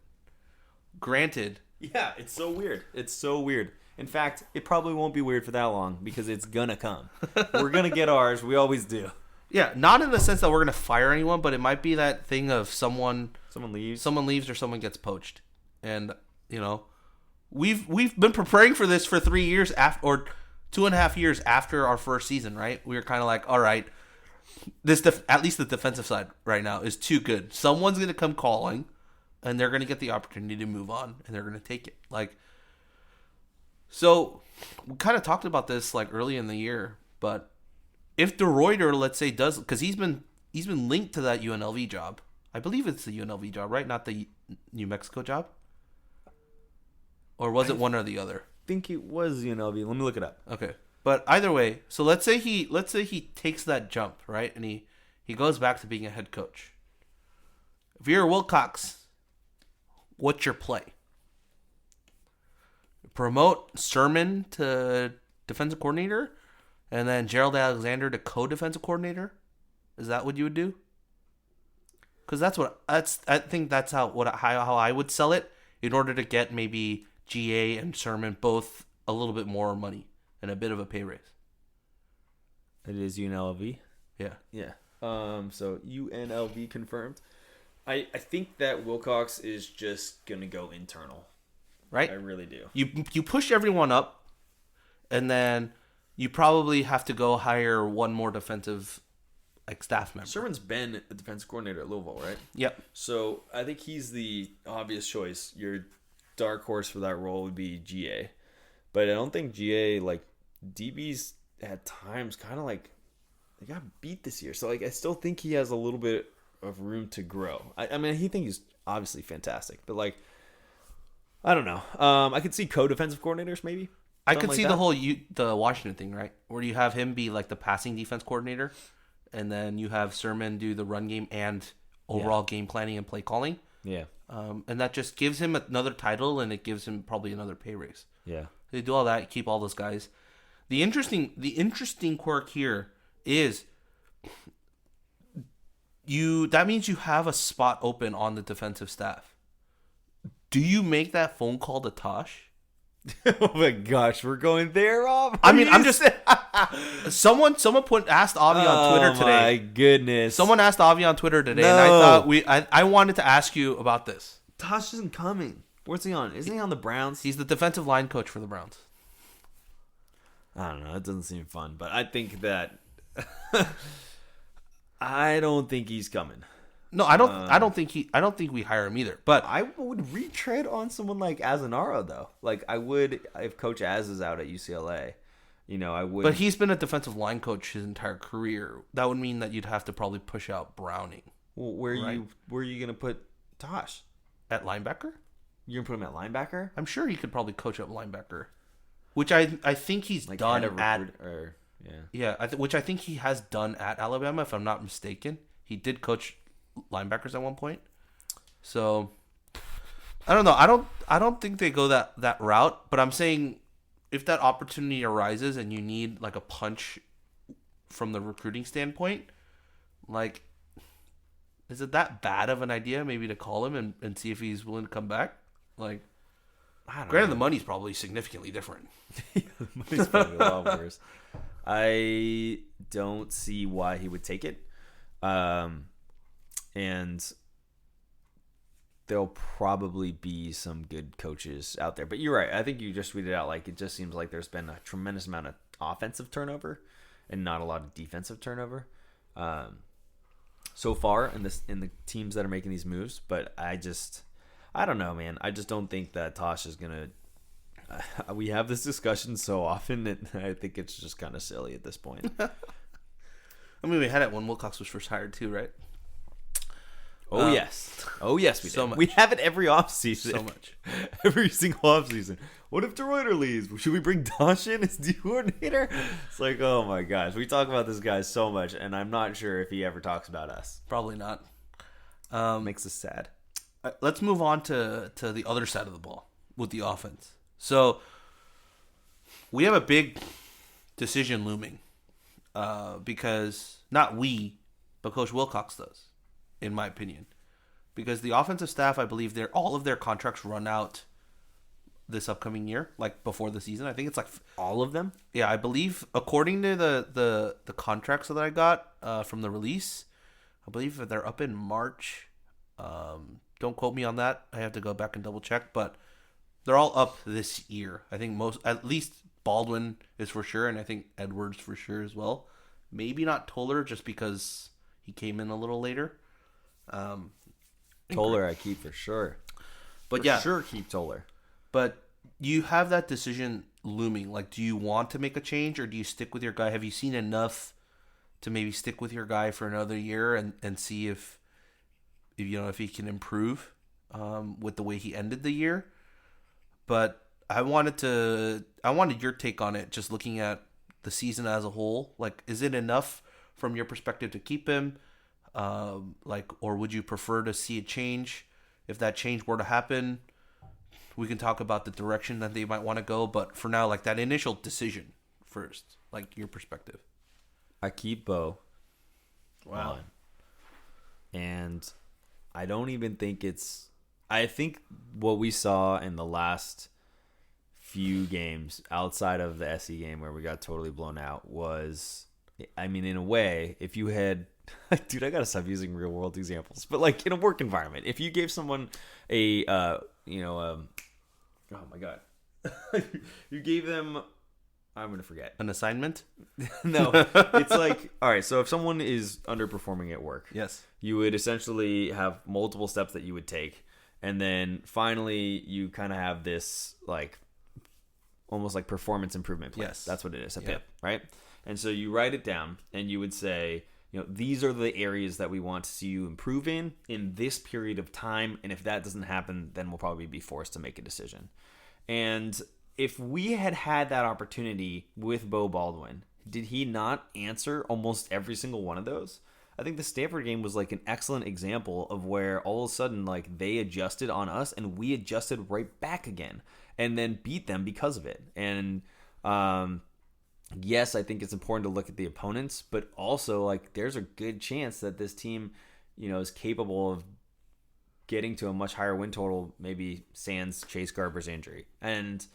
Granted. Yeah, it's so weird. It's so weird. In fact, it probably won't be weird for that long because it's going to come. We're going to get ours. We always do. Yeah, not in the sense that we're going to fire anyone, but it might be that thing of someone leaves or someone gets poached. And, We've been preparing for this for 3 years or 2.5 years after our first season, right? We were kind of like, all right, at least the defensive side right now is too good. Someone's going to come calling, and they're going to get the opportunity to move on, and they're going to take it. So we kind of talked about this early in the year, but if DeRuyter, let's say, does, because he's been linked to that UNLV job. I believe it's the UNLV job, right? Not the New Mexico job. Or was it one or the other? I think it was UNLV. Let me look it up. Okay. But either way, so let's say he takes that jump, right? And he goes back to being a head coach. If you're Wilcox, what's your play? Promote Sermon to defensive coordinator and then Gerald Alexander to co-defensive coordinator? Is that what you would do? Cuz I think that's how I would sell it in order to get maybe GA and Sermon both a little bit more money and a bit of a pay raise. It is UNLV. Yeah. Yeah. So UNLV confirmed. I think that Wilcox is just gonna go internal. Right? I really do. You push everyone up, and then you probably have to go hire one more defensive staff member. Sermon's been a defensive coordinator at Louisville, right? Yep. So I think he's the obvious choice. Your dark horse for that role would be GA. But I don't think GA, DBs at times kind of they got beat this year. So I still think he has a little bit of room to grow. I mean, he thinks he's obviously fantastic. But I don't know. I could see co-defensive coordinators maybe. I could see the Washington thing, right? Where you have him be the passing defense coordinator, and then you have Sermon do the run game and overall game planning and play calling. Yeah. And that just gives him another title, and it gives him probably another pay raise. Yeah. They do all that, keep all those guys. The interesting quirk here is that means you have a spot open on the defensive staff. Do you make that phone call to Tosh? Oh my gosh, we're going there, Rob. I mean, I'm just someone asked Avi on Twitter today. Oh my goodness. Someone asked Avi on Twitter today, and I thought I wanted to ask you about this. Tosh isn't coming. What's he on? Isn't he on the Browns? He's the defensive line coach for the Browns. I don't know. It doesn't seem fun, but I think that I don't think he's coming. No, I don't think we hire him either. But I would retread on someone like Azanaro though. I would if Coach Az is out at UCLA. I would. But he's been a defensive line coach his entire career. That would mean that you'd have to probably push out Browning. Well, where are you gonna put Tosh? At linebacker? You're gonna put him at linebacker? I'm sure he could probably coach up linebacker. which I think he's like done which I think he has done at Alabama, if I'm not mistaken. He did coach linebackers at one point. So I don't know. I don't think they go that route, but I'm saying if that opportunity arises and you need like a punch from the recruiting standpoint, like, is it that bad of an idea maybe to call him and see if he's willing to come back? Like, I don't granted, know. the money's probably significantly different. The money's probably a lot worse. I don't see why he would take it. And there'll probably be some good coaches out there. But you're right. I think you just tweeted out, like, it just seems like there's been a tremendous amount of offensive turnover and not a lot of defensive turnover so far in the teams that are making these moves. But I don't know, man. I just don't think that Tosh is going to we have this discussion so often that I think it's just kind of silly at this point. I mean, we had it when Wilcox was first hired too, right? Oh, yes. Oh, yes, we so did. much. We have it every offseason. So much. Every single offseason. What if DeRuyter leaves? Should we bring Tosh in as D coordinator? It's like, oh, my gosh. We talk about this guy so much, and I'm not sure if he ever talks about us. Probably not. Makes us sad. Let's move on to the other side of the ball with the offense. So we have a big decision looming because not we, but Coach Wilcox does, in my opinion. Because the offensive staff, I believe all of their contracts run out this upcoming year, like before the season. I think it's like all of them? Yeah, I believe according to the contracts that I got from the release, I believe that they're up in March. Don't quote me on that. I have to go back and double check, but they're all up this year. I think at least Baldwin is for sure, and I think Edwards for sure as well. Maybe not Toller, just because he came in a little later. Toller I keep for sure. But for yeah, sure keep Toller. But you have that decision looming. Like, do you want to make a change, or do you stick with your guy? Have you seen enough to maybe stick with your guy for another year and see if if he can improve with the way he ended the year? But I wanted your take on it, just looking at the season as a whole. Like, is it enough from your perspective to keep him? Or would you prefer to see a change? If that change were to happen, we can talk about the direction that they might want to go. But for now, like, that initial decision first, like, your perspective. I keep Bo. Wow. And I don't even think I think what we saw in the last few games outside of the SE game where we got totally blown out was, I mean, in a way, if you had, dude, I gotta stop using real world examples, but like in a work environment, if you gave someone oh my god, you gave them, I'm gonna forget, An assignment? No, it's like, all right, so if someone is underperforming at work, Yes. you would essentially have multiple steps that you would take, and then finally you kind of have this like almost like performance improvement plan. Yes. That's what it is, a Yeah. PIP, right? And so you write it down and you would say, these are the areas that we want to see you improve in this period of time, and if that doesn't happen, then we'll probably be forced to make a decision. And if we had that opportunity with Bo Baldwin, did he not answer almost every single one of those? I think the Stanford game was like an excellent example of where all of a sudden like they adjusted on us and we adjusted right back again and then beat them because of it. And yes, I think it's important to look at the opponents, but also like there's a good chance that this team, is capable of getting to a much higher win total, maybe sans Chase Garbers injury. And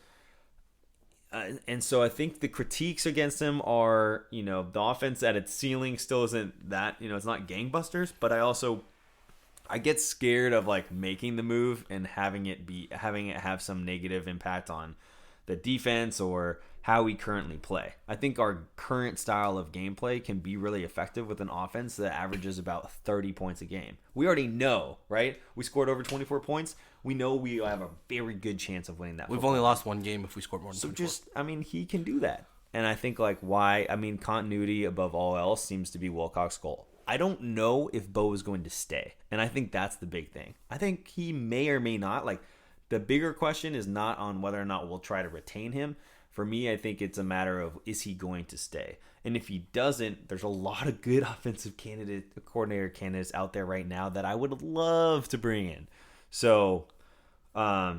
so I think the critiques against him are, the offense at its ceiling still isn't that, it's not gangbusters, but I get scared of like making the move and having it have some negative impact on the defense or how we currently play. I think our current style of gameplay can be really effective with an offense that averages about 30 points a game. We already know, right? We scored over 24 points. We know we have a very good chance of winning that. We've only lost one game if we scored more than 24. So he can do that. And I think continuity above all else seems to be Wilcox's goal. I don't know if Bo is going to stay. And I think that's the big thing. I think he may or may not. Like, the bigger question is not on whether or not we'll try to retain him. For me, I think it's a matter of, is he going to stay? And if he doesn't, there's a lot of good offensive coordinator candidates out there right now that I would love to bring in. So, I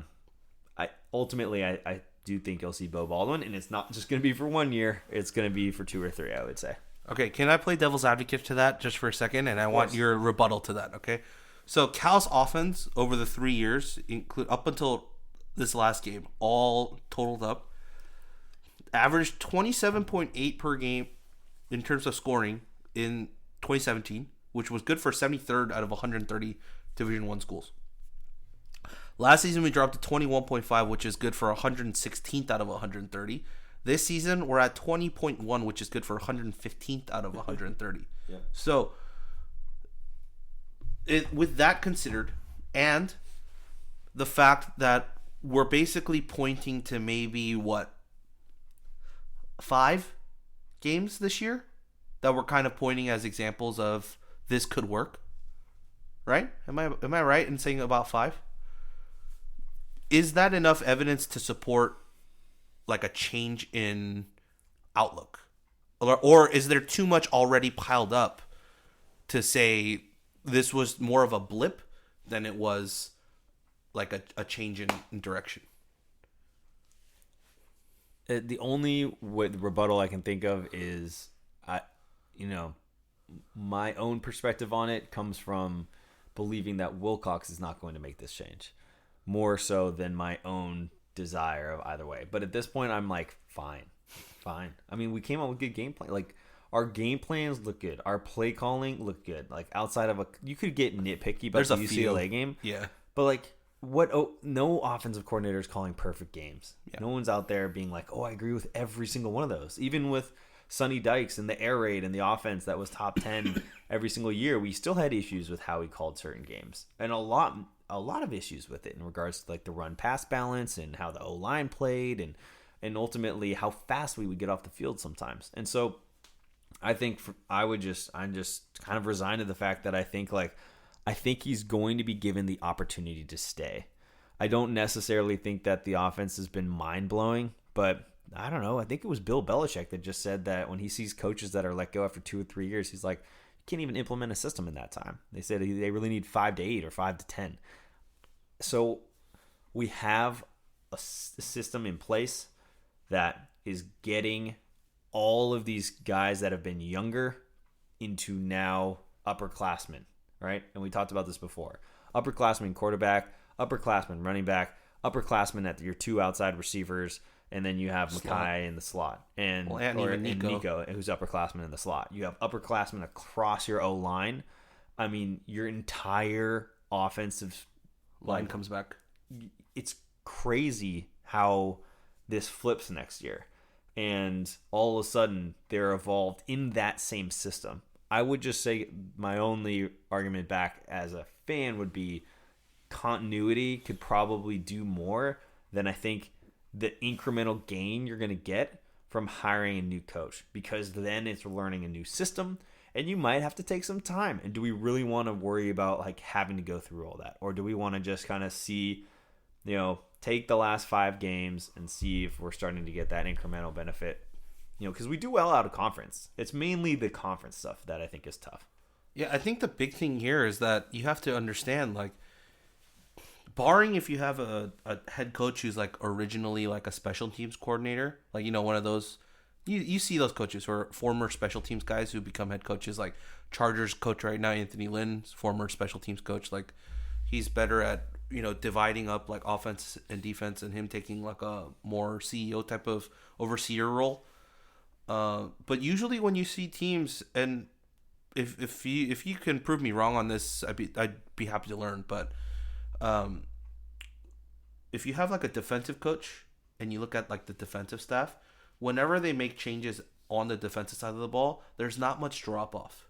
do think you'll see Bo Baldwin, and it's not just going to be for 1 year. It's going to be for 2 or 3, I would say. Okay, can I play devil's advocate to that just for a second? And I want your rebuttal to that, okay? So Cal's offense over the 3 years, up until this last game, all totaled up, averaged 27.8 per game in terms of scoring in 2017, which was good for 73rd out of 130 Division I schools. Last season, we dropped to 21.5, which is good for 116th out of 130. This season, we're at 20.1, which is good for 115th out of 130. Yeah. So, with that considered, and the fact that we're basically pointing to maybe, 5 games this year that we're kind of pointing as examples of this could work, right? Am I right in saying about 5? Is that enough evidence to support like a change in outlook? Or is there too much already piled up to say this was more of a blip than it was like a change in direction? The only rebuttal I can think of is, my own perspective on it comes from believing that Wilcox is not going to make this change, more so than my own desire of either way. But at this point, I'm like, fine. I mean, we came up with good game plan. Like, our game plans look good. Our play calling looked good. Like, outside of you could get nitpicky about the UCLA game. Yeah. But like, no offensive coordinator is calling perfect games. Yeah. No one's out there being like, oh, I agree with every single one of those. Even with Sonny Dykes and the air raid and the offense that was top 10 every single year, we still had issues with how he called certain games, and a lot of issues with it in regards to like the run pass balance and how the O-line played, and ultimately how fast we would get off the field sometimes. And so I think I'm just kind of resigned to the fact that I think he's going to be given the opportunity to stay. I don't necessarily think that the offense has been mind-blowing, but I don't know. I think it was Bill Belichick that just said that when he sees coaches that are let go after 2 or 3 years, he's like, you can't even implement a system in that time. They said they really need 5 to 8 or 5 to 10. So we have a system in place that is getting all of these guys that have been younger into now upperclassmen, right? And we talked about this before. Upperclassmen quarterback, upperclassmen running back, upperclassmen at your 2 outside receivers, and then you have Makai in the slot, and Nico, who's upperclassman in the slot. You have upperclassmen across your O-line. I mean, your entire offensive line comes back. It's crazy how this flips next year, and all of a sudden they're evolved in that same system. I would just say my only argument back as a fan would be continuity could probably do more than I think the incremental gain you're going to get from hiring a new coach, because then it's learning a new system and you might have to take some time. And do we really want to worry about like having to go through all that? Or do we want to just kind of see, take the last 5 games and see if we're starting to get that incremental benefit? Because we do well out of conference. It's mainly the conference stuff that I think is tough. Yeah, I think the big thing here is that you have to understand, like, barring if you have a head coach who's like originally like a special teams coordinator, like, one of those, you see those coaches who are former special teams guys who become head coaches, like Chargers coach right now, Anthony Lynn's former special teams coach. Like, he's better at, dividing up like offense and defense, and him taking like a more CEO type of overseer role. But usually when you see teams, and if you can prove me wrong on this, I'd be happy to learn. But if you have like a defensive coach and you look at like the defensive staff, whenever they make changes on the defensive side of the ball, there's not much drop off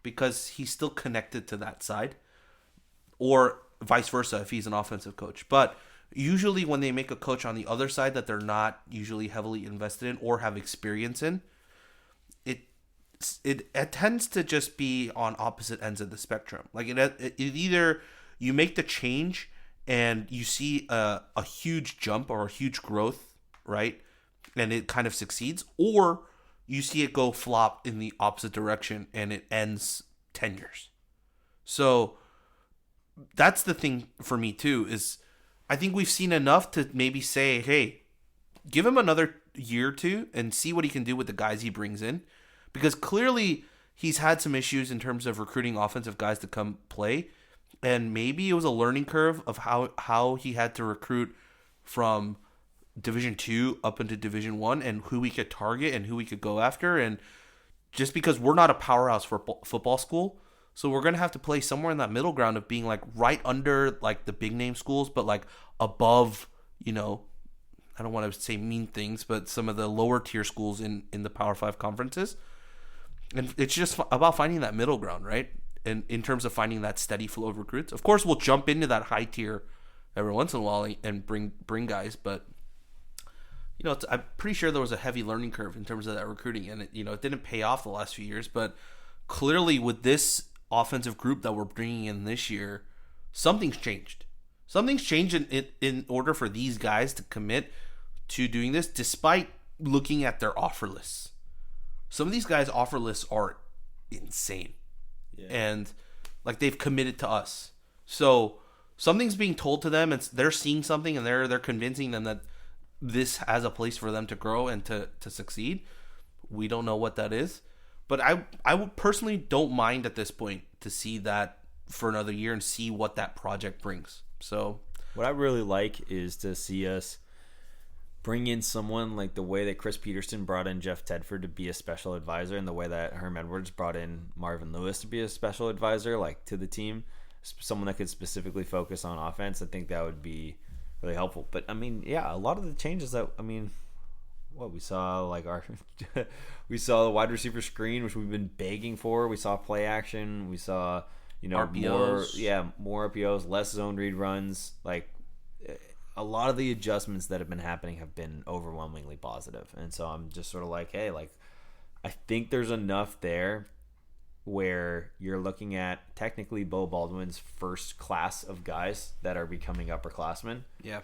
because he's still connected to that side, or vice versa if he's an offensive coach. But usually when they make a coach on the other side that they're not usually heavily invested in or have experience in, it tends to just be on opposite ends of the spectrum. Like it either you make the change and you see a huge jump or a huge growth, right? and it kind of succeeds, or you see it go flop in the opposite direction and it ends tenures. So that's the thing for me too, is I think we've seen enough to maybe say, hey, give him another year or two and see what he can do with the guys he brings in. Because clearly he's had some issues in terms of recruiting offensive guys to come play. And maybe it was a learning curve of how he had to recruit from Division 2 up into Division 1 and who we could target and who we could go after. And just because we're not a powerhouse for football school, so we're going to have to play somewhere in that middle ground of being like right under like the big name schools, but like above, I don't want to say mean things, but some of the lower tier schools in the Power 5 conferences. And it's just about finding that middle ground, right? And in terms of finding that steady flow of recruits. Of course, we'll jump into that high tier every once in a while and bring guys, but I'm pretty sure there was a heavy learning curve in terms of that recruiting, and it didn't pay off the last few years. But clearly, with this offensive group that we're bringing in this year, something's changed. Something's changed in order for these guys to commit to doing this, despite looking at their offer lists. Some of these guys' offer lists are insane, and like they've committed to us. So something's being told to them, and they're seeing something, and they're convincing them that this has a place for them to grow and to succeed. We don't know what that is, but I would personally don't mind at this point to see that for another year and see what that project brings. So what I really like is to see us bring in someone like the way that Chris Peterson brought in Jeff Tedford to be a special advisor, and the way that Herm Edwards brought in Marvin Lewis to be a special advisor, like to the team, someone that could specifically focus on offense. I think that would be really helpful. But I mean, yeah, a lot of the changes that what we saw, like we saw the wide receiver screen, which we've been begging for. We saw play action. We saw RPOs. more RPOs, less zone read runs. Like a lot of the adjustments that have been happening have been overwhelmingly positive. And so I'm just sort of like, hey, like I think there's enough there where you're looking at technically Beau Baldwin's first class of guys that are becoming upperclassmen. Yeah.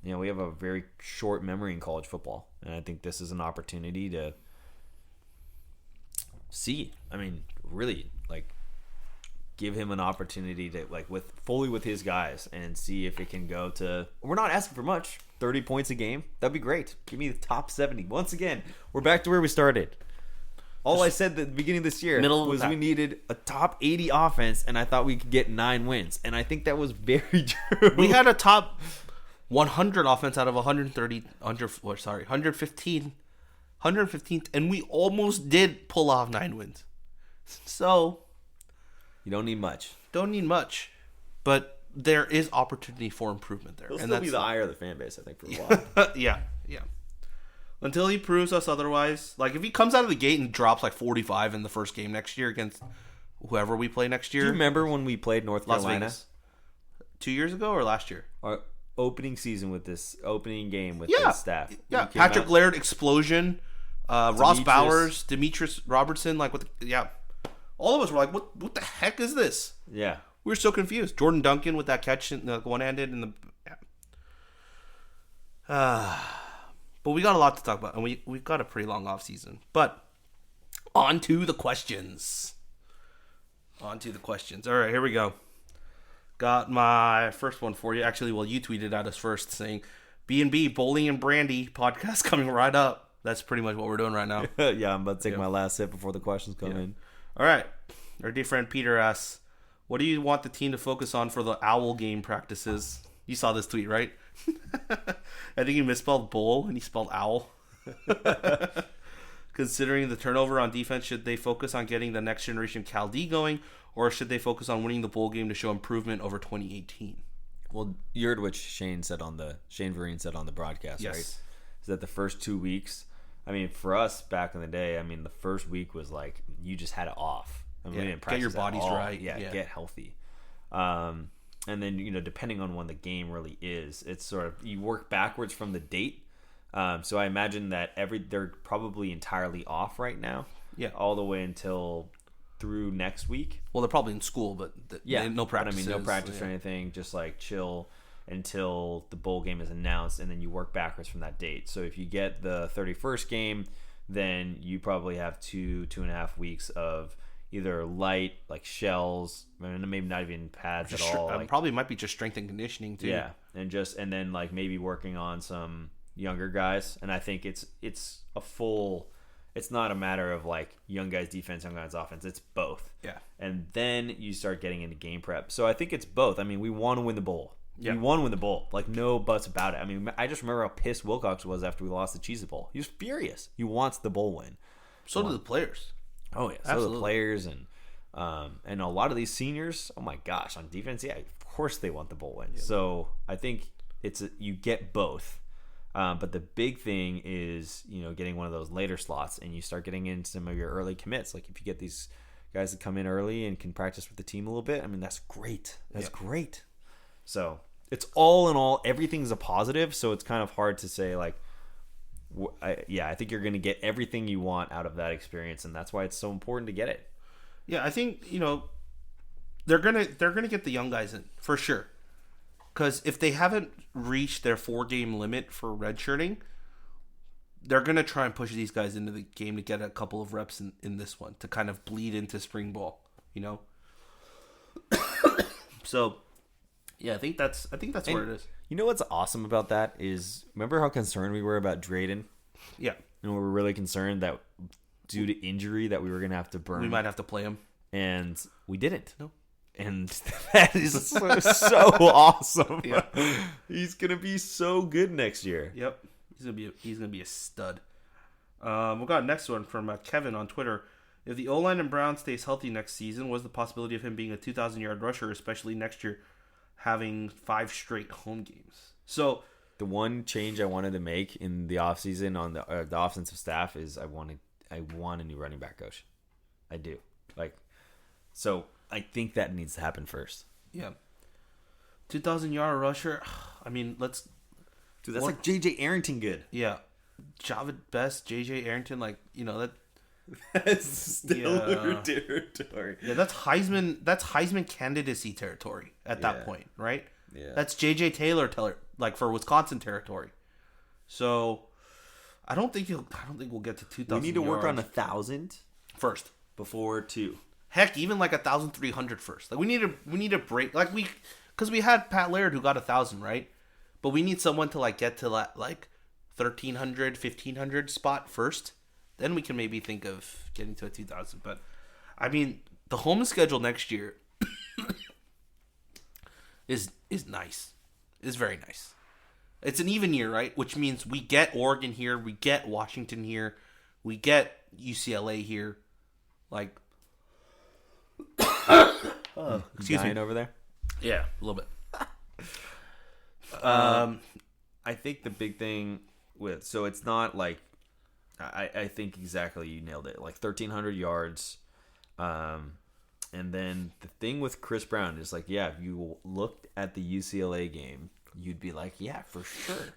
We have a very short memory in college football, and I think this is an opportunity to see. Really, like, give him an opportunity to, like, with his guys and see if it can go to. We're not asking for much. 30 points a game. That'd be great. Give me the top 70. Once again, we're back to where we started. All I said at the beginning of this year was we needed a top 80 offense, and I thought we could get 9 wins. And I think that was very true. We had a top 100 offense out of 115, and we almost did pull off 9 wins. So you don't need much. But there is opportunity for improvement there. He'll still be the ire of the fan base, I think, for a while. Yeah. Until he proves us otherwise. Like, if he comes out of the gate and drops like 45 in the first game next year against whoever we play next year. Do you remember when we played North Carolina? Las Vegas. 2 years ago or last year? Our opening game with this staff. Yeah, Patrick Laird explosion. Ross Bowers, Demetrius Robertson. Like, all of us were like, what the heck is this? Yeah. We were so confused. Jordan Duncan with that catch, one-handed in the... But we got a lot to talk about, and we've got a pretty long off season. But on to the questions. All right, here we go. Got my first one for you. Actually, well, you tweeted at us first saying, B&B, Bowling and Brandy podcast coming right up. That's pretty much what we're doing right now. Yeah, I'm about to take my last sip before the questions come in. All right. Our dear friend Peter asks, what do you want the team to focus on for the Owl game practices? You saw this tweet, right? I think he misspelled bowl and he spelled owl. Considering the turnover on defense, should they focus on getting the next generation Cal D going, or should they focus on winning the bowl game to show improvement over 2018? Well, you heard what Shane Vereen said on the broadcast, yes. Right? Is that the first 2 weeks, for us back in the day, the first week was like you just had it off. We didn't practice get your bodies right. Yeah, get healthy. And then, depending on when the game really is, it's sort of, you work backwards from the date. So I imagine that they're probably entirely off right now. Yeah. All the way until through next week. Well, they're probably in school, but no practice. No practice or anything, just like chill until the bowl game is announced, and then you work backwards from that date. So if you get the 31st game, then you probably have 2.5 weeks of either light, like shells, maybe not even pads at all. Probably might be just strength and conditioning too. Yeah, and then like maybe working on some younger guys. And I think it's a full. It's not a matter of like young guys defense, young guys offense. It's both. Yeah. And then you start getting into game prep. So I think it's both. I mean, we want to win the bowl. Yeah. We want to win the bowl. Like, no buts about it. I mean, I just remember how pissed Wilcox was after we lost the Cheez-It Bowl. He was furious. He wants the bowl win. So do the players. Oh, yeah. So do the players. And a lot of these seniors, oh my gosh, on defense, yeah, of course they want the bowl win. Yeah. So I think you get both. But the big thing is, getting one of those later slots, and you start getting in some of your early commits. Like if you get these guys that come in early and can practice with the team a little bit, I mean, that's great. That's great. So it's all in all, everything's a positive. So it's kind of hard to say like, I think you're going to get everything you want out of that experience, and that's why it's so important to get it. Yeah, I think they're gonna get the young guys in for sure. Because if they haven't reached their 4-game limit for redshirting, they're going to try and push these guys into the game to get a couple of reps in this one to kind of bleed into spring ball, So, yeah, I think that's where it is. You know what's awesome about that is, remember how concerned we were about Drayden? Yeah. And we were really concerned that due to injury that we were going to have to burn. We might have to play him. And we didn't. No. And that is so awesome. Yeah. He's gonna be so good next year. Yep, he's gonna be a stud. We got next one from Kevin on Twitter. If the O-line and Brown stays healthy next season, what's the possibility of him being a 2,000-yard rusher, especially next year, having 5 straight home games? So the one change I wanted to make in the offseason on the offensive staff is I want a new running back coach. I do. So I think that needs to happen first. Yeah. 2,000-yard rusher. I mean, Dude, that's like J.J. Arrington good. Yeah. Javid Best, J.J. Arrington, that. That's stellar territory. Yeah, that's Heisman candidacy territory at that point, right? Yeah. That's J.J. Taylor, for Wisconsin territory. So, I don't think we'll get to 2,000. We need to work on 1,000 first before 2. Heck, even 1,300 first. We need to break because we had Pat Laird who got 1,000, right? But we need someone to get to that 1,300, 1,500 spot first. Then we can maybe think of getting to a 2,000. But I mean, the home schedule next year is nice. Is very nice. It's an even year, right? Which means we get Oregon here, we get Washington here, we get UCLA here, Excuse me, over there. Yeah, a little bit. I think the big thing so it's not I think exactly you nailed it. 1,300 yards, and then the thing with Chris Brown is if you looked at the UCLA game, you'd be yeah, for sure.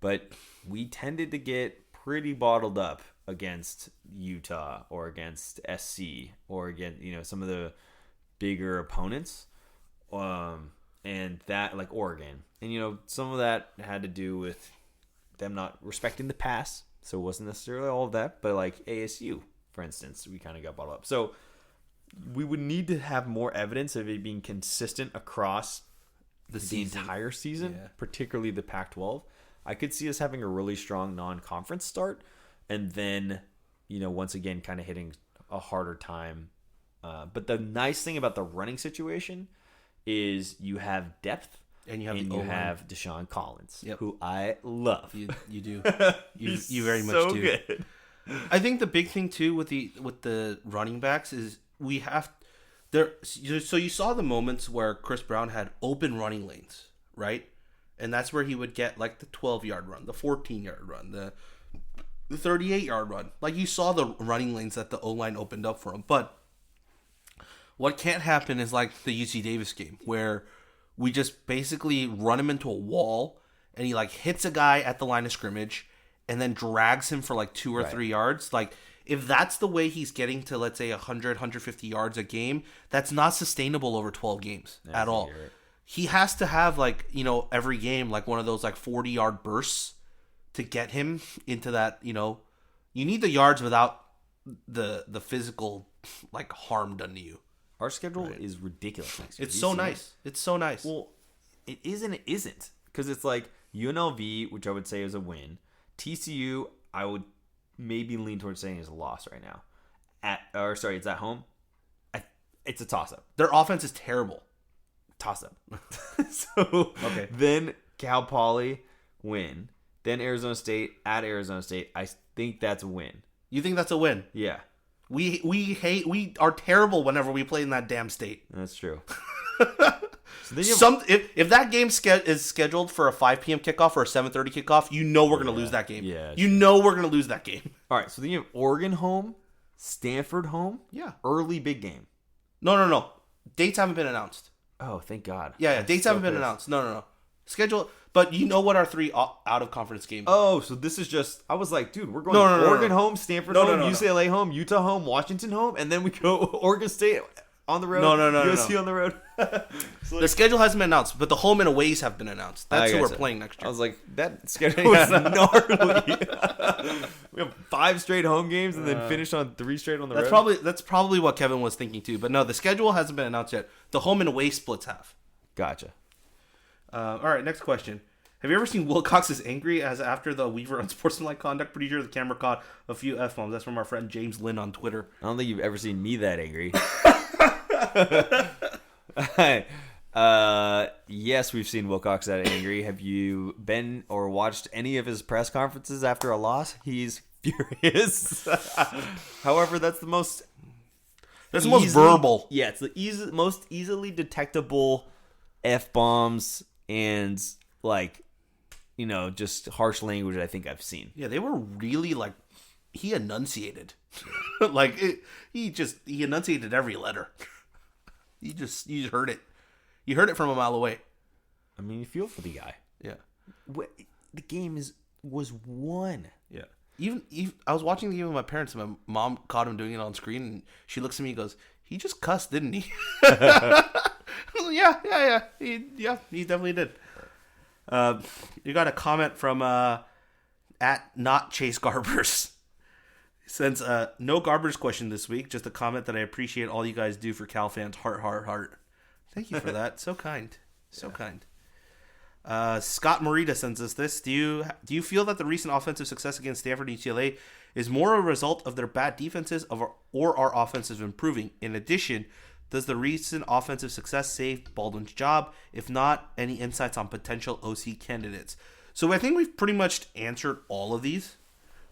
But we tended to get pretty bottled up against Utah or against SC or against some of the bigger opponents, and that Oregon, and some of that had to do with them not respecting the pass, so it wasn't necessarily all of that, but ASU, for instance, we kind of got bottled up. So we would need to have more evidence of it being consistent across the entire season, particularly the Pac-12. I could see us having a really strong non-conference start, and then once again kind of hitting a harder time. But the nice thing about the running situation is you have depth, and you have Deshaun Collins, who I love. You do. You very much so do. Good. I think the big thing too with the running backs is we have there. So you saw the moments where Chris Brown had open running lanes, right? And that's where he would get the 12-yard run, the 14-yard run, the 38-yard run. You saw the running lanes that the O-line opened up for him. But what can't happen is the UC Davis game where we just basically run him into a wall and he hits a guy at the line of scrimmage and then drags him for 2 or 3 yards. If that's the way he's getting to, let's say, 100, 150 yards a game, that's not sustainable over 12 games at all. he has to have like, you know, every game like one of those like 40-yard bursts to get him into that, you know, you need the yards without the physical like harm done to you. Our schedule is ridiculous next year. It's so nice. It's so nice. Well, it is and it isn't, because it's like UNLV, which I would say is a win. TCU, I would maybe lean towards saying is a loss right now. It's at home. It's a toss-up. Their offense is terrible. Toss-up. So Okay. Then Cal Poly, win. Then Arizona State, at Arizona State. I think that's a win. You think that's a win? Yeah, We are terrible whenever we play in that damn state. that's true. So then you have, If that game is scheduled for a 5 p.m. kickoff or a 7:30 kickoff, you know we're gonna lose that game. Yeah, you know we're gonna lose that game. all right, so then you have Oregon home, Stanford home. Yeah. Early big game. No. Dates haven't been announced. Oh, thank God. Yeah. Dates haven't been announced. No. Schedule. But you know what our 3 out of conference games are. Oh, so this is just... I was like, dude, we're going No. Oregon home, Stanford home, UCLA home, Utah home, Washington home, and then we go Oregon State on the road. No. USC on the road. The schedule hasn't been announced, but the home and aways have been announced. That's who we're playing next year. I was like, that schedule is gnarly. We have 5 straight home games and then finish on 3 straight on the road. That's probably what Kevin was thinking too. But no, the schedule hasn't been announced yet. The home and away splits have. Gotcha. All right, next question. Have you ever seen Wilcox is angry as after the Weaver unsportsmanlike conduct procedure, the camera caught a few F-bombs? That's from our friend James Lynn on Twitter. I don't think you've ever seen me that angry. Yes, we've seen Wilcox that angry. Have you been or watched any of his press conferences after a loss? He's furious. However, that's the most verbal. Yeah, it's the most easily detectable F-bombs and like, you know, just harsh language I think I've seen. Yeah, they were really like, he enunciated. He enunciated every letter. You just heard it. You heard it from a mile away. I mean, you feel for the guy. Yeah. The game was won. Yeah. Even I was watching the game with my parents, and my mom caught him doing it on screen, and she looks at me and goes, "He just cussed, didn't he?" Yeah. He definitely did. You got a comment from at not Chase Garbers. Since no Garbers question this week, just a comment that I appreciate all you guys do for Cal fans. Heart. Thank you for that. So kind. Kind. Scott Morita sends us this. Do you feel that the recent offensive success against Stanford and UCLA is more a result of their bad defenses or our offensive improving? In addition, does the recent offensive success save Baldwin's job? If not, any insights on potential OC candidates? So I think we've pretty much answered all of these.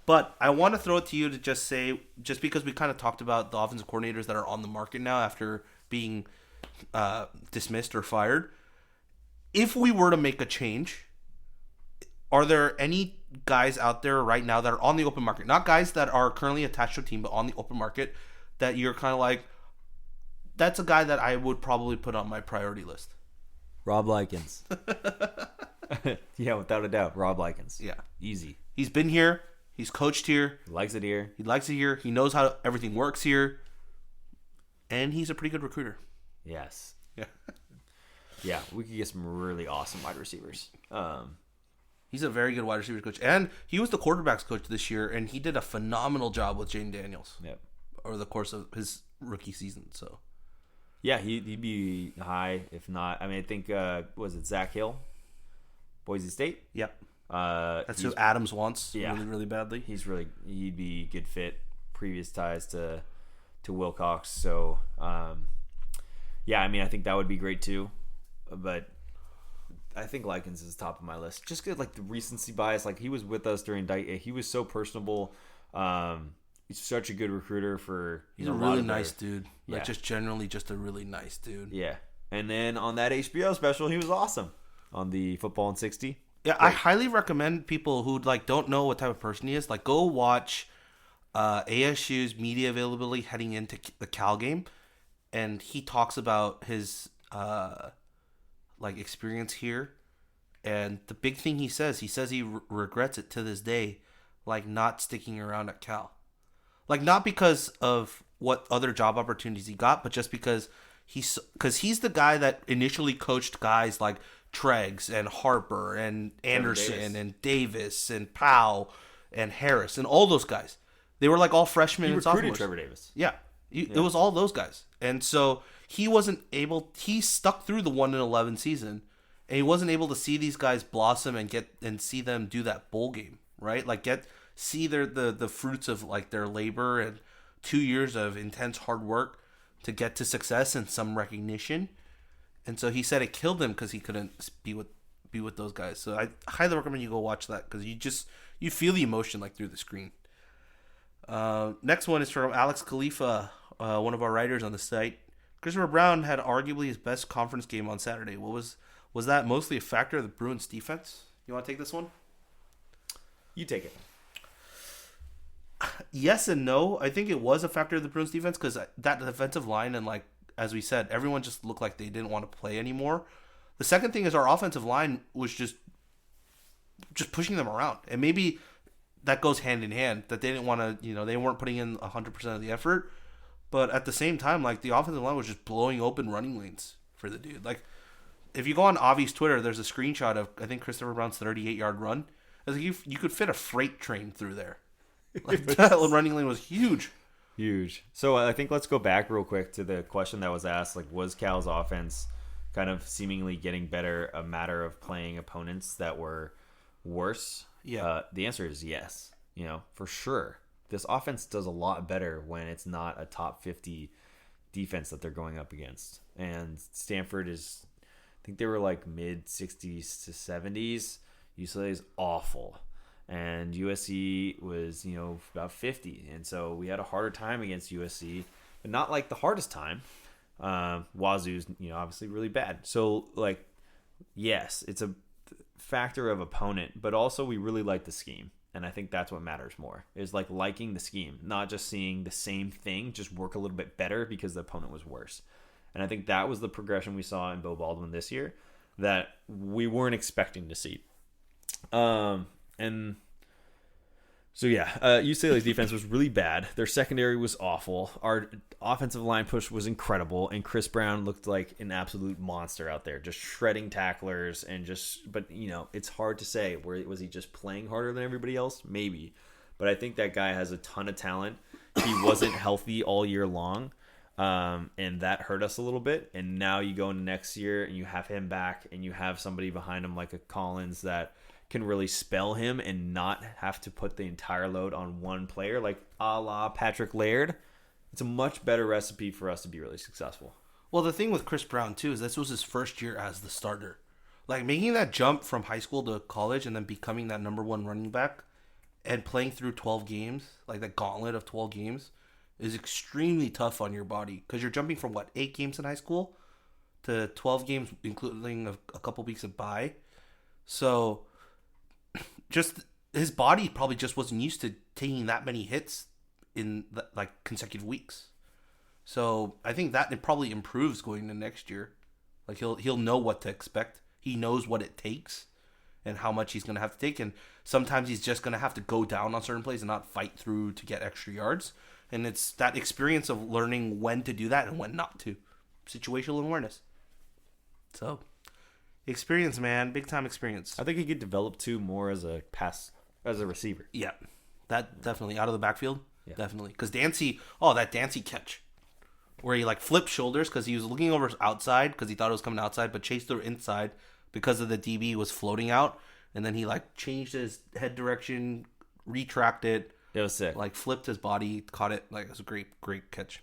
But I want to throw it to you to just say, just because we kind of talked about the offensive coordinators that are on the market now after being dismissed or fired. If we were to make a change, are there any guys out there right now that are on the open market? Not guys that are currently attached to a team, but on the open market that you're kind of like, that's a guy that I would probably put on my priority list. Rob Likens. Yeah, without a doubt. Rob Likens. Yeah. Easy. He's been here. He's coached here. He likes it here. He knows how everything works here. And he's a pretty good recruiter. Yes. Yeah. Yeah, we could get some really awesome wide receivers. He's a very good wide receiver coach. And he was the quarterbacks coach this year, and he did a phenomenal job with Jaden Daniels. Yep. Over the course of his rookie season. So, yeah, he'd be high, if not. I mean, I think, was it Zach Hill? Boise State? Yep. That's who Adams wants yeah. really, really badly. He'd be a good fit. Previous ties to Wilcox. So, yeah, I mean, I think that would be great too. But I think Likens is top of my list. Just good, like the recency bias. Like he was with us during he was so personable. He's such a good recruiter he's a really nice dude. Like just generally just a really nice dude. Yeah. And then on that HBO special, he was awesome on the Football in 60. Yeah, great. I highly recommend people who like don't know what type of person he is, like go watch ASU's media availability heading into the Cal game, and he talks about his like experience here, and the big thing he says he regrets it to this day, like not sticking around at Cal, like not because of what other job opportunities he got, but just because he's the guy that initially coached guys like Treggs and Harper and Anderson and Davis and Powell and Harris and all those guys. They were like all freshmen and sophomores. Trevor Davis. Yeah. It was all those guys. And so he stuck through the 1-11 season, and he wasn't able to see these guys blossom and see them do that bowl game, right? Like see the fruits of like their labor and 2 years of intense hard work to get to success and some recognition. And so he said it killed him because he couldn't be with those guys. So I highly recommend you go watch that because you feel the emotion like through the screen. Next one is from Alex Khalifa, one of our writers on the site. Christopher Brown had arguably his best conference game on Saturday. Was that mostly a factor of the Bruins defense? You want to take this one? You take it. Yes and no. I think it was a factor of the Bruins defense because that defensive line and like as we said, everyone just looked like they didn't want to play anymore. The second thing is our offensive line was just pushing them around. And maybe that goes hand in hand, that they didn't want to, they weren't putting in 100% of the effort. But at the same time, like the offensive line was just blowing open running lanes for the dude. Like if you go on Avi's Twitter, there's a screenshot of, I think, Christopher Brown's 38-yard run. I was like, you could fit a freight train through there. Like that running lane was huge. Huge. So I think let's go back real quick to the question that was asked, like, was Cal's offense kind of seemingly getting better a matter of playing opponents that were worse? Yeah. The answer is yes, for sure. This offense does a lot better when it's not a top 50 defense that they're going up against. And Stanford is, I think they were like mid 60s to 70s. UCLA is awful. And USC was, about 50. And so we had a harder time against USC, but not like the hardest time. Wazoo's, obviously really bad. So, like, yes, it's a factor of opponent, but also we really like the scheme. And I think that's what matters more, is like liking the scheme, not just seeing the same thing, just work a little bit better because the opponent was worse. And I think that was the progression we saw in Beau Baldwin this year that we weren't expecting to see. And so, UCLA's defense was really bad. Their secondary was awful. Our offensive line push was incredible. And Chris Brown looked like an absolute monster out there, just shredding tacklers but it's hard to say. Was he just playing harder than everybody else? Maybe. But I think that guy has a ton of talent. He wasn't healthy all year long. And that hurt us a little bit. And now you go into next year and you have him back and you have somebody behind him like a Collins that can really spell him and not have to put the entire load on one player, like a la Patrick Laird. It's a much better recipe for us to be really successful. Well, the thing with Chris Brown, too, is this was his first year as the starter. Like, making that jump from high school to college and then becoming that number one running back and playing through 12 games, like that gauntlet of 12 games, is extremely tough on your body. Because you're jumping from, 8 games in high school to 12 games, including a couple weeks of bye. So just his body probably just wasn't used to taking that many hits in consecutive weeks. So I think that it probably improves going into next year. Like he'll know what to expect. He knows what it takes and how much he's going to have to take. And sometimes he's just going to have to go down on certain plays and not fight through to get extra yards. And it's that experience of learning when to do that and when not to. Situational awareness. So experience, man. Big time experience. I think he could develop too more as a receiver. Yeah. That definitely out of the backfield. Yeah. Definitely. Because that Dancy catch where he flipped shoulders because he was looking over outside because he thought it was coming outside, but chased through inside because of the DB was floating out. And then he changed his head direction, retracted. It was sick. Flipped his body, caught it. It was a great catch.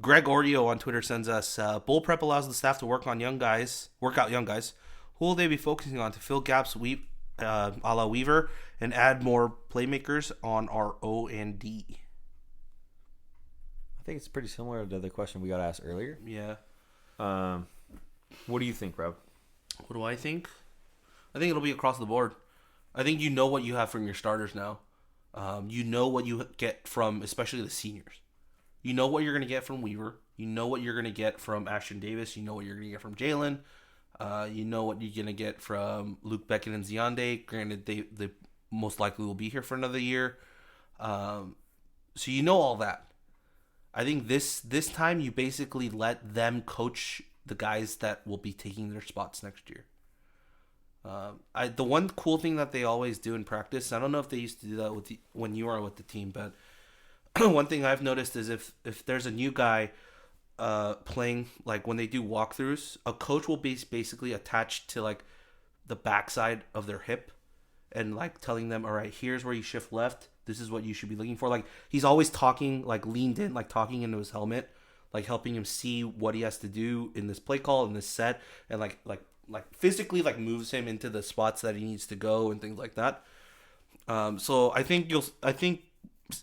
Greg Ordio on Twitter sends us, bowl prep allows the staff to work out young guys. Who will they be focusing on to fill gaps a la Weaver and add more playmakers on our O and D? I think it's pretty similar to the question we got asked earlier. Yeah. What do you think, Rob? What do I think? I think it'll be across the board. I think you know what you have from your starters now. You know what you get from especially the seniors. You know what you're going to get from Weaver. You know what you're going to get from Ashton Davis. You know what you're going to get from Jalen. You know what you're going to get from Luke Beckett and Zionde. Granted, they most likely will be here for another year. So you know all that. I think this time you basically let them coach the guys that will be taking their spots next year. The one cool thing that they always do in practice, I don't know if they used to do that when you were with the team, but one thing I've noticed is if there's a new guy playing, like when they do walkthroughs, a coach will be basically attached to like the backside of their hip and like telling them, all right, here's where you shift left. This is what you should be looking for. Like he's always talking, like leaned in, like talking into his helmet, like helping him see what he has to do in this play call, in this set, and like physically like moves him into the spots that he needs to go and things like that. So I think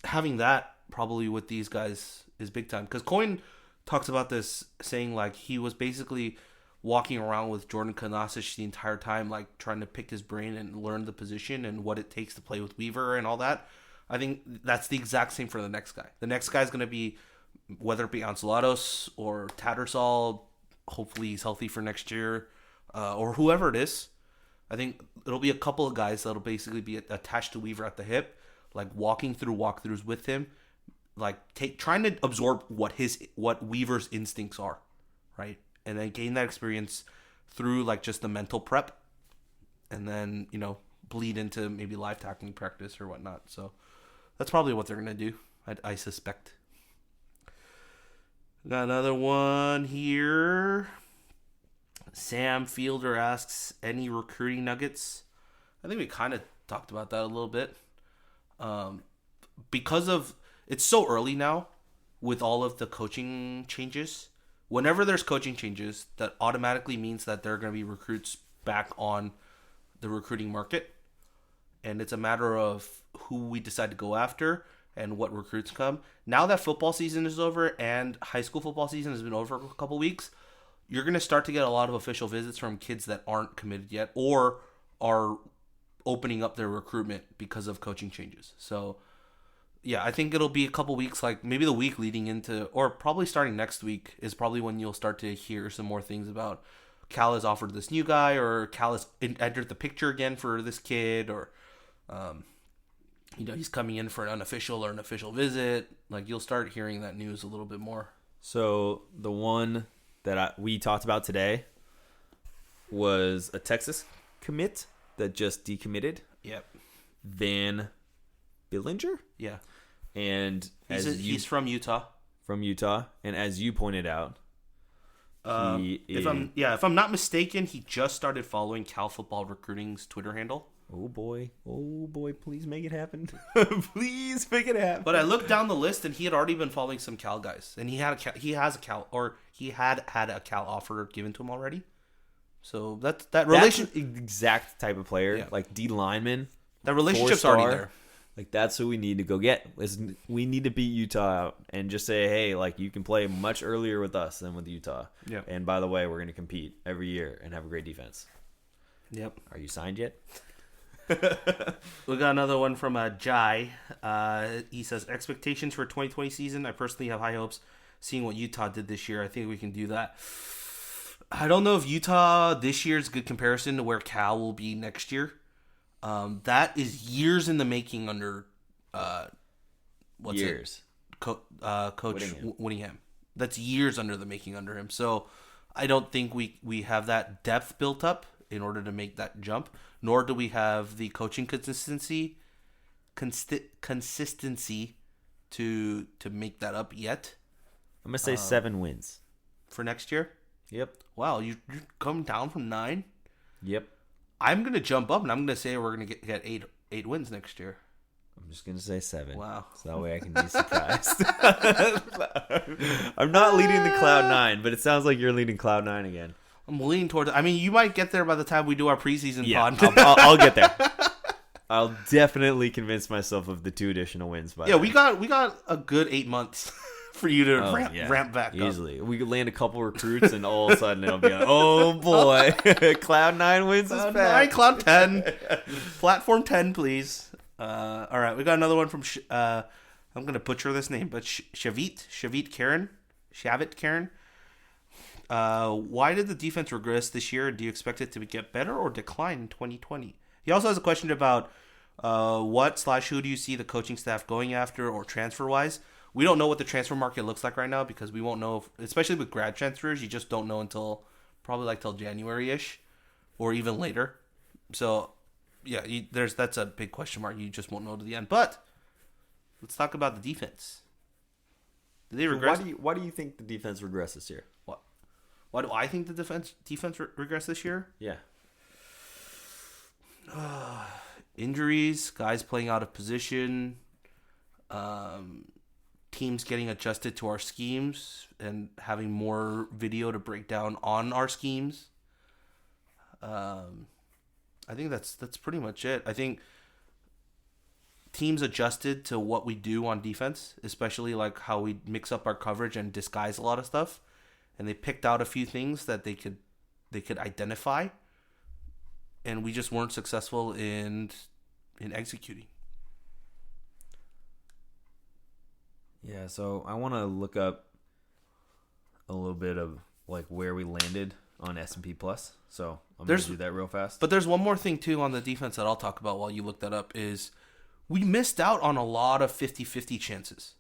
having that probably with these guys is big time, because Coyne talks about this, saying like he was basically walking around with Jordan Kanasic the entire time, like trying to pick his brain and learn the position and what it takes to play with Weaver and all that. I think that's the exact same for the next guy. The next guy is going to be, whether it be Anselados or Tattersall, hopefully he's healthy for next year, or whoever it is. I think it'll be a couple of guys that'll basically be attached to Weaver at the hip, like walking through walkthroughs with him, like trying to absorb what Weaver's instincts are, right? And then gain that experience through like just the mental prep, and then, you know, bleed into maybe live tackling practice or whatnot. So that's probably what they're gonna do, I suspect. Got another one here. Sam Fielder asks, any recruiting nuggets? I think we kind of talked about that a little bit. Because of it's so early now with all of the coaching changes. Whenever there's coaching changes, that automatically means that there are going to be recruits back on the recruiting market. And it's a matter of who we decide to go after and what recruits come. Now that football season is over and high school football season has been over for a couple weeks, you're going to start to get a lot of official visits from kids that aren't committed yet or are opening up their recruitment because of coaching changes. So, yeah, I think it'll be a couple weeks, like maybe the week leading into, or probably starting next week is probably when you'll start to hear some more things about Cal has offered this new guy, or Cal has entered the picture again for this kid, or, he's coming in for an unofficial or an official visit. Like, you'll start hearing that news a little bit more. So the one that we talked about today was a Texas commit that just decommitted. Yep. Van Billinger? Yeah. And he's from Utah. From Utah. And as you pointed out, if I'm not mistaken, he just started following Cal Football Recruiting's Twitter handle. Oh boy, please make it happen. Please make it happen. But I looked down the list and he had already been following some Cal guys. And he had a Cal offer given to him already. So that relationship, exact type of player, yeah. Like D lineman. That relationship's already there. Like, that's who we need to go get. We need to beat Utah out and just say, hey, like, you can play much earlier with us than with Utah. Yeah. And by the way, we're going to compete every year and have a great defense. Yep. Are you signed yet? We got another one from Jai. He says, expectations for 2020 season. I personally have high hopes seeing what Utah did this year. I think we can do that. I don't know if Utah this year is a good comparison to where Cal will be next year. That is years in the making under Coach Whittingham. That's years under the making under him. So I don't think we have that depth built up in order to make that jump, nor do we have the coaching consistency to make that up yet. I'm gonna say 7 wins for next year. Yep. Wow, you're coming down from 9. Yep. I'm gonna jump up and I'm gonna say we're gonna get 8 wins next year. I'm just gonna say 7. Wow. So that way I can be surprised. I'm not leading the Cloud 9, but it sounds like you're leading Cloud 9 again. I'm leaning towards. I mean, you might get there by the time we do our preseason pod. I'll get there. I'll definitely convince myself of the 2 additional wins. We got a good 8 months for you to ramp back easily. We could land a couple recruits, and all of a sudden it'll be like, oh boy, Cloud 9 wins is back. Cloud 10, Platform 10, please. All right, we got another one from. I'm gonna butcher this name, but Shavit Karen. Why did the defense regress this year? Do you expect it to get better or decline in 2020? He also has a question about who do you see the coaching staff going after or transfer-wise? we don't know what the transfer market looks like right now because we won't know, especially with grad transfers, you just don't know until probably like till January-ish or even later. So, yeah, that's a big question mark. You just won't know to the end. But let's talk about the defense. Did they regress? Why do you think the defense regressed this year? What? Why do I think the defense regressed this year? Yeah. Injuries, guys playing out of position, teams getting adjusted to our schemes and having more video to break down on our schemes. I think that's pretty much it. I think teams adjusted to what we do on defense, especially like how we mix up our coverage and disguise a lot of stuff, and they picked out a few things that they could identify, and we just weren't successful in executing. Yeah, so I want to look up a little bit of like where we landed on S&P Plus. So I'm going to do that real fast. But there's one more thing too on the defense that I'll talk about while you look that up is we missed out on a lot of 50-50 chances.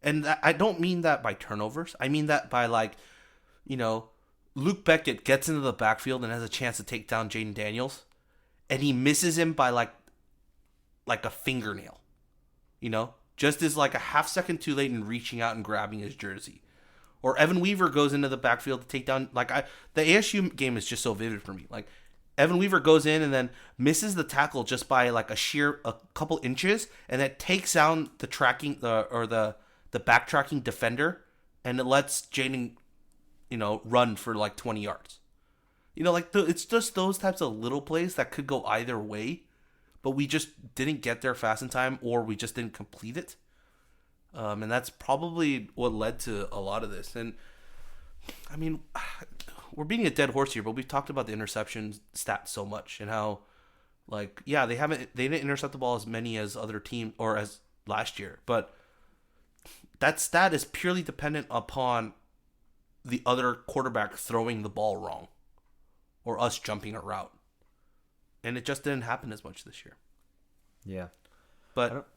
And I don't mean that by turnovers. I mean that by Luke Beckett gets into the backfield and has a chance to take down Jaden Daniels, and he misses him by like a fingernail. Just as like a half second too late in reaching out and grabbing his jersey. Or Evan Weaver goes into the backfield to take down the ASU game is just so vivid for me. Like Evan Weaver goes in and then misses the tackle just by like a couple inches, and that takes down the backtracking defender, and it lets Jaden run for like 20 yards. It's just those types of little plays that could go either way, but we just didn't get there fast in time, or we just didn't complete it. And that's probably what led to a lot of this. And I mean, we're beating a dead horse here, but we've talked about the interception stat so much and how, they didn't intercept the ball as many as other teams or as last year, but that stat is purely dependent upon the other quarterback throwing the ball wrong or us jumping a route. And it just didn't happen as much this year. Yeah. But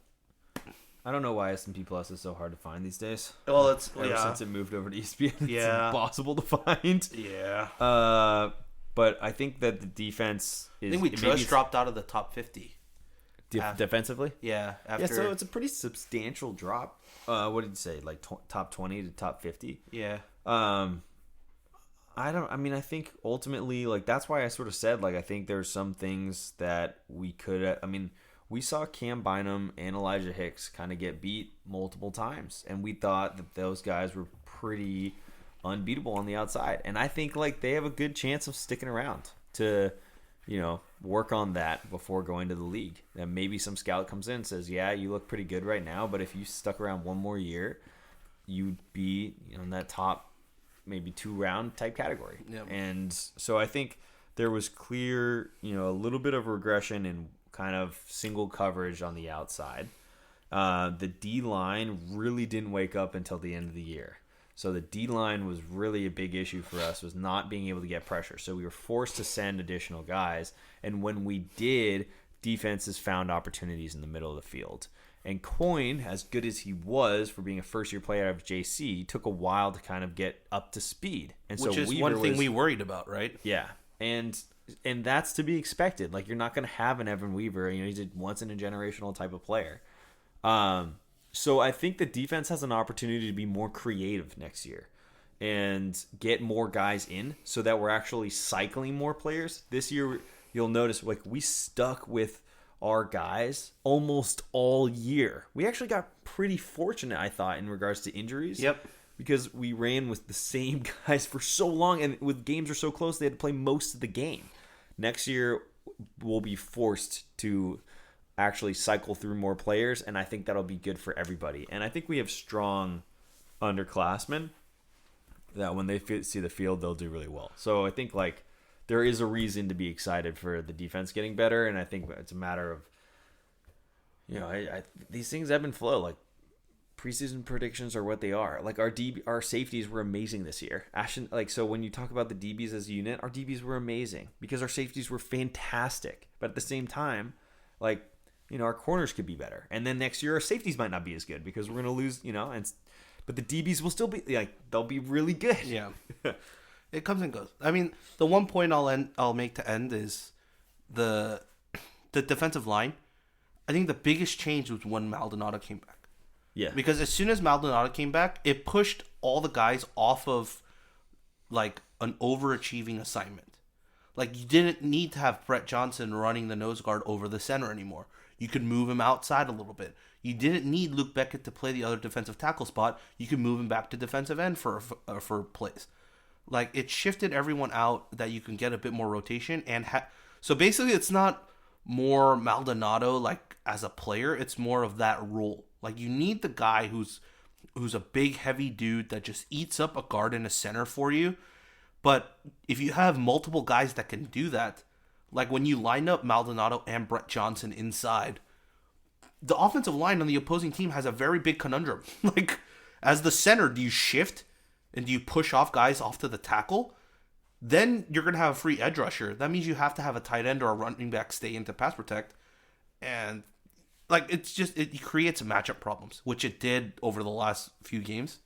I don't know why S&P Plus is so hard to find these days. Well, it's ever since it moved over to ESPN, it's impossible to find. Yeah. But I think that the defense is. I think we just dropped out of the top 50 defensively. Yeah. So it's a pretty substantial drop. What did you say? Like top 20 to top 50. Yeah. I think ultimately, that's why I sort of said, I think there's some things that we could. We saw Cam Bynum and Elijah Hicks kind of get beat multiple times, and we thought that those guys were pretty unbeatable on the outside. And I think they have a good chance of sticking around to, work on that before going to the league. And maybe some scout comes in and says, yeah, you look pretty good right now, but if you stuck around one more year, you'd be in that top maybe 2-round type category. Yep. And so I think there was clear, a little bit of regression in kind of single coverage on the outside. The D-line really didn't wake up until the end of the year. So the D-line was really a big issue for us, was not being able to get pressure. So we were forced to send additional guys. And when we did, defenses found opportunities in the middle of the field. And Coyne, as good as he was for being a first-year player out of JC, took a while to kind of get up to speed. And which is Weaver one thing we worried about, right? Yeah. And that's to be expected. You're not going to have an Evan Weaver. He's a once-in-a-generational type of player. So I think the defense has an opportunity to be more creative next year and get more guys in so that we're actually cycling more players. This year, you'll notice we stuck with our guys almost all year. We actually got pretty fortunate, I thought, in regards to injuries. Yep. Because we ran with the same guys for so long, and with games are so close, they had to play most of the game. Next year, we'll be forced to actually cycle through more players, and I think that'll be good for everybody. And I think we have strong underclassmen that when they see the field, they'll do really well. So I think there is a reason to be excited for the defense getting better, and I think it's a matter of these things ebb and flow. Preseason predictions are what they are. Our safeties were amazing this year. So when you talk about the DBs as a unit, our DBs were amazing because our safeties were fantastic. But at the same time, our corners could be better. And then next year our safeties might not be as good because we're going to lose, but the DBs will still be they'll be really good. Yeah. It comes and goes. I mean, the one point I'll make to end is the defensive line. I think the biggest change was when Maldonado came back. Yeah. Because as soon as Maldonado came back, it pushed all the guys off of like an overachieving assignment. Like you didn't need to have Brett Johnson running the nose guard over the center anymore. You could move him outside a little bit. You didn't need Luke Beckett to play the other defensive tackle spot. You could move him back to defensive end for plays. Like it shifted everyone out that you can get a bit more rotation so basically it's not more Maldonado like as a player, it's more of that role. Like you need the guy who's a big heavy dude that just eats up a guard and a center for you. But if you have multiple guys that can do that, like when you line up Maldonado and Brett Johnson inside, the offensive line on the opposing team has a very big conundrum. Like as the center, do you shift and do you push off guys off to the tackle? Then you're going to have a free edge rusher. That means you have to have a tight end or a running back stay into pass protect. And like it creates matchup problems, which it did over the last few games.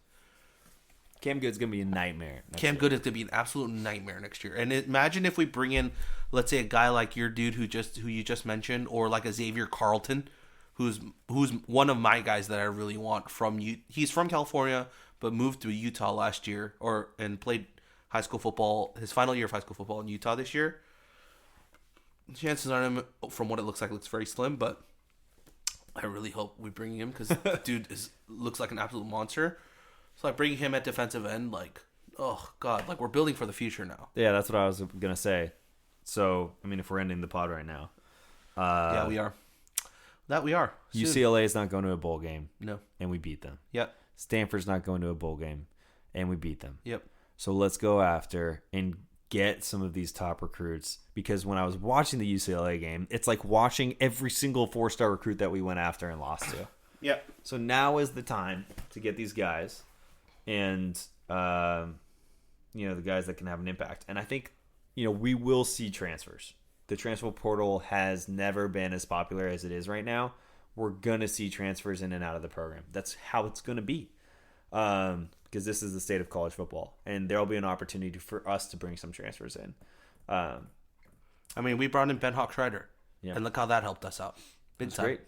Cam Good's going to be a nightmare. Cam Good is going to be an absolute nightmare next year. And imagine if we bring in, let's say, a guy like your dude who you just mentioned, or like a Xavier Carlton, who's one of my guys that I really want from you. He's from California, but moved to Utah last year, and played high school football, his final year of high school football in Utah this year. Chances on him, from what it looks like, looks very slim, but I really hope we bring him because dude looks like an absolute monster. So like bringing him at defensive end, like, oh god, like we're building for the future now. Yeah, that's what I was gonna say. So I mean, if we're ending the pod right now, yeah, we are. That we are. Soon. UCLA is not going to a bowl game. No, and we beat them. Yep. Stanford's not going to a bowl game, and we beat them. Yep. So let's go after and get some of these top recruits, because when I was watching the UCLA game, it's like watching every single 4-star recruit that we went after and lost to. Yep. So now is the time to get these guys and, the guys that can have an impact. And I think, we will see transfers. The transfer portal has never been as popular as it is right now. We're going to see transfers in and out of the program. That's how it's going to be. Because this is the state of college football, and there'll be an opportunity for us to bring some transfers in. I mean, we brought in Ben Hawk Schreider, yeah, and look how that helped us out. That's great.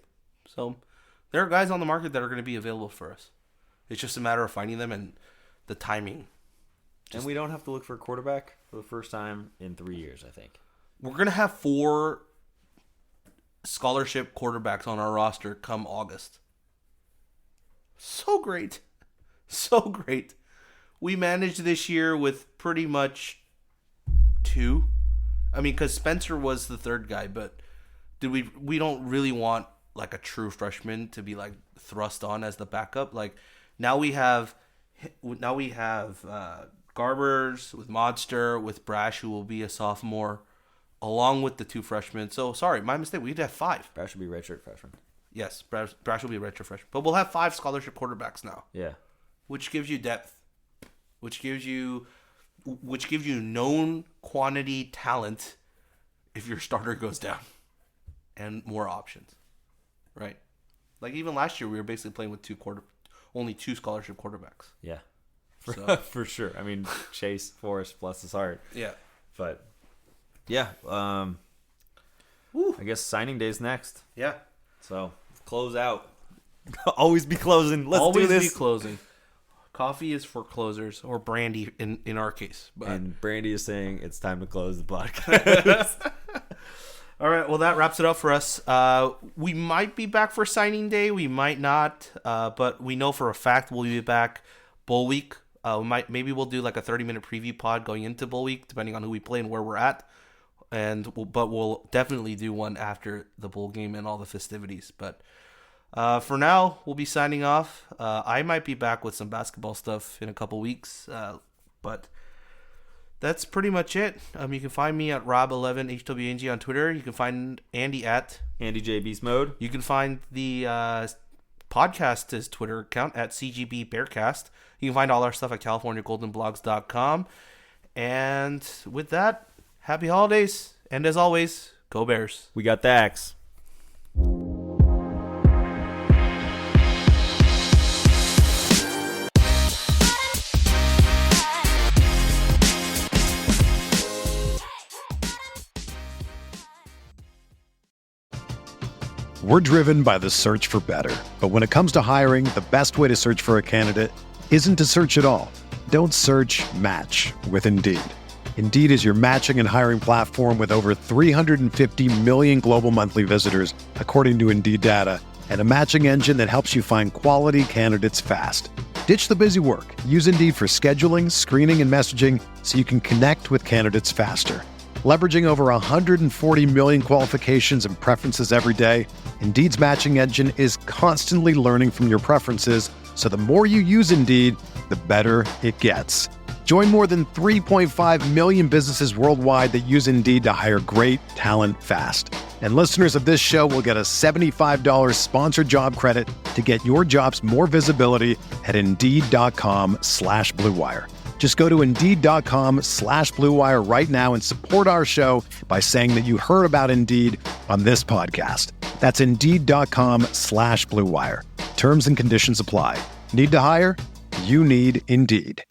So there are guys on the market that are going to be available for us. It's just a matter of finding them and the timing. And we don't have to look for a quarterback for the first time in 3 years, I think. We're going to have 4 scholarship quarterbacks on our roster come August. So great. So great. We managed this year with pretty much 2. I mean, because Spencer was the third guy, but we don't really want like a true freshman to be like thrust on as the backup. Like now we have Garbers with Modster, with Brash, who will be a sophomore, along with the 2 freshmen. So sorry, my mistake. We'd have 5. Brash will be redshirt freshman. Yes, Brash will be a redshirt freshman, but we'll have 5 scholarship quarterbacks now. Yeah. Which gives you depth, which gives you known quantity talent if your starter goes down, and more options, right? Like even last year, we were basically playing with only 2 scholarship quarterbacks. Yeah, So. for sure. I mean, Chase, Forrest, bless his heart. Yeah, but yeah, I guess signing day's next. Yeah. So close out. Always be closing. Let's Always do this. be closing. Coffee is for closers, or brandy in our case. But. And Brandy is saying it's time to close the podcast. All right, well, that wraps it up for us. We might be back for signing day. We might not, but we know for a fact we'll be back bowl week. Maybe we'll do like a 30-minute preview pod going into bowl week, depending on who we play and where we're at. But we'll definitely do one after the bowl game and all the festivities. But for now, we'll be signing off. I might be back with some basketball stuff in a couple weeks, but that's pretty much it. You can find me at Rob11HWNG on Twitter. You can find Andy at Andy J Beast Mode. You can find the podcast's Twitter account at CGB Bearcast. You can find all our stuff at CaliforniaGoldenBlogs.com. And with that, happy holidays. And as always, go Bears. We got the axe. We're driven by the search for better. But when it comes to hiring, the best way to search for a candidate isn't to search at all. Don't search, match with Indeed. Indeed is your matching and hiring platform with over 350 million global monthly visitors, according to Indeed data, and a matching engine that helps you find quality candidates fast. Ditch the busy work. Use Indeed for scheduling, screening, and messaging so you can connect with candidates faster. Leveraging over 140 million qualifications and preferences every day, Indeed's matching engine is constantly learning from your preferences, so the more you use Indeed, the better it gets. Join more than 3.5 million businesses worldwide that use Indeed to hire great talent fast. And listeners of this show will get a $75 sponsored job credit to get your jobs more visibility at Indeed.com/Blue Wire. Just go to Indeed.com/Blue Wire right now and support our show by saying that you heard about Indeed on this podcast. That's Indeed.com/Blue Wire. Terms and conditions apply. Need to hire? You need Indeed.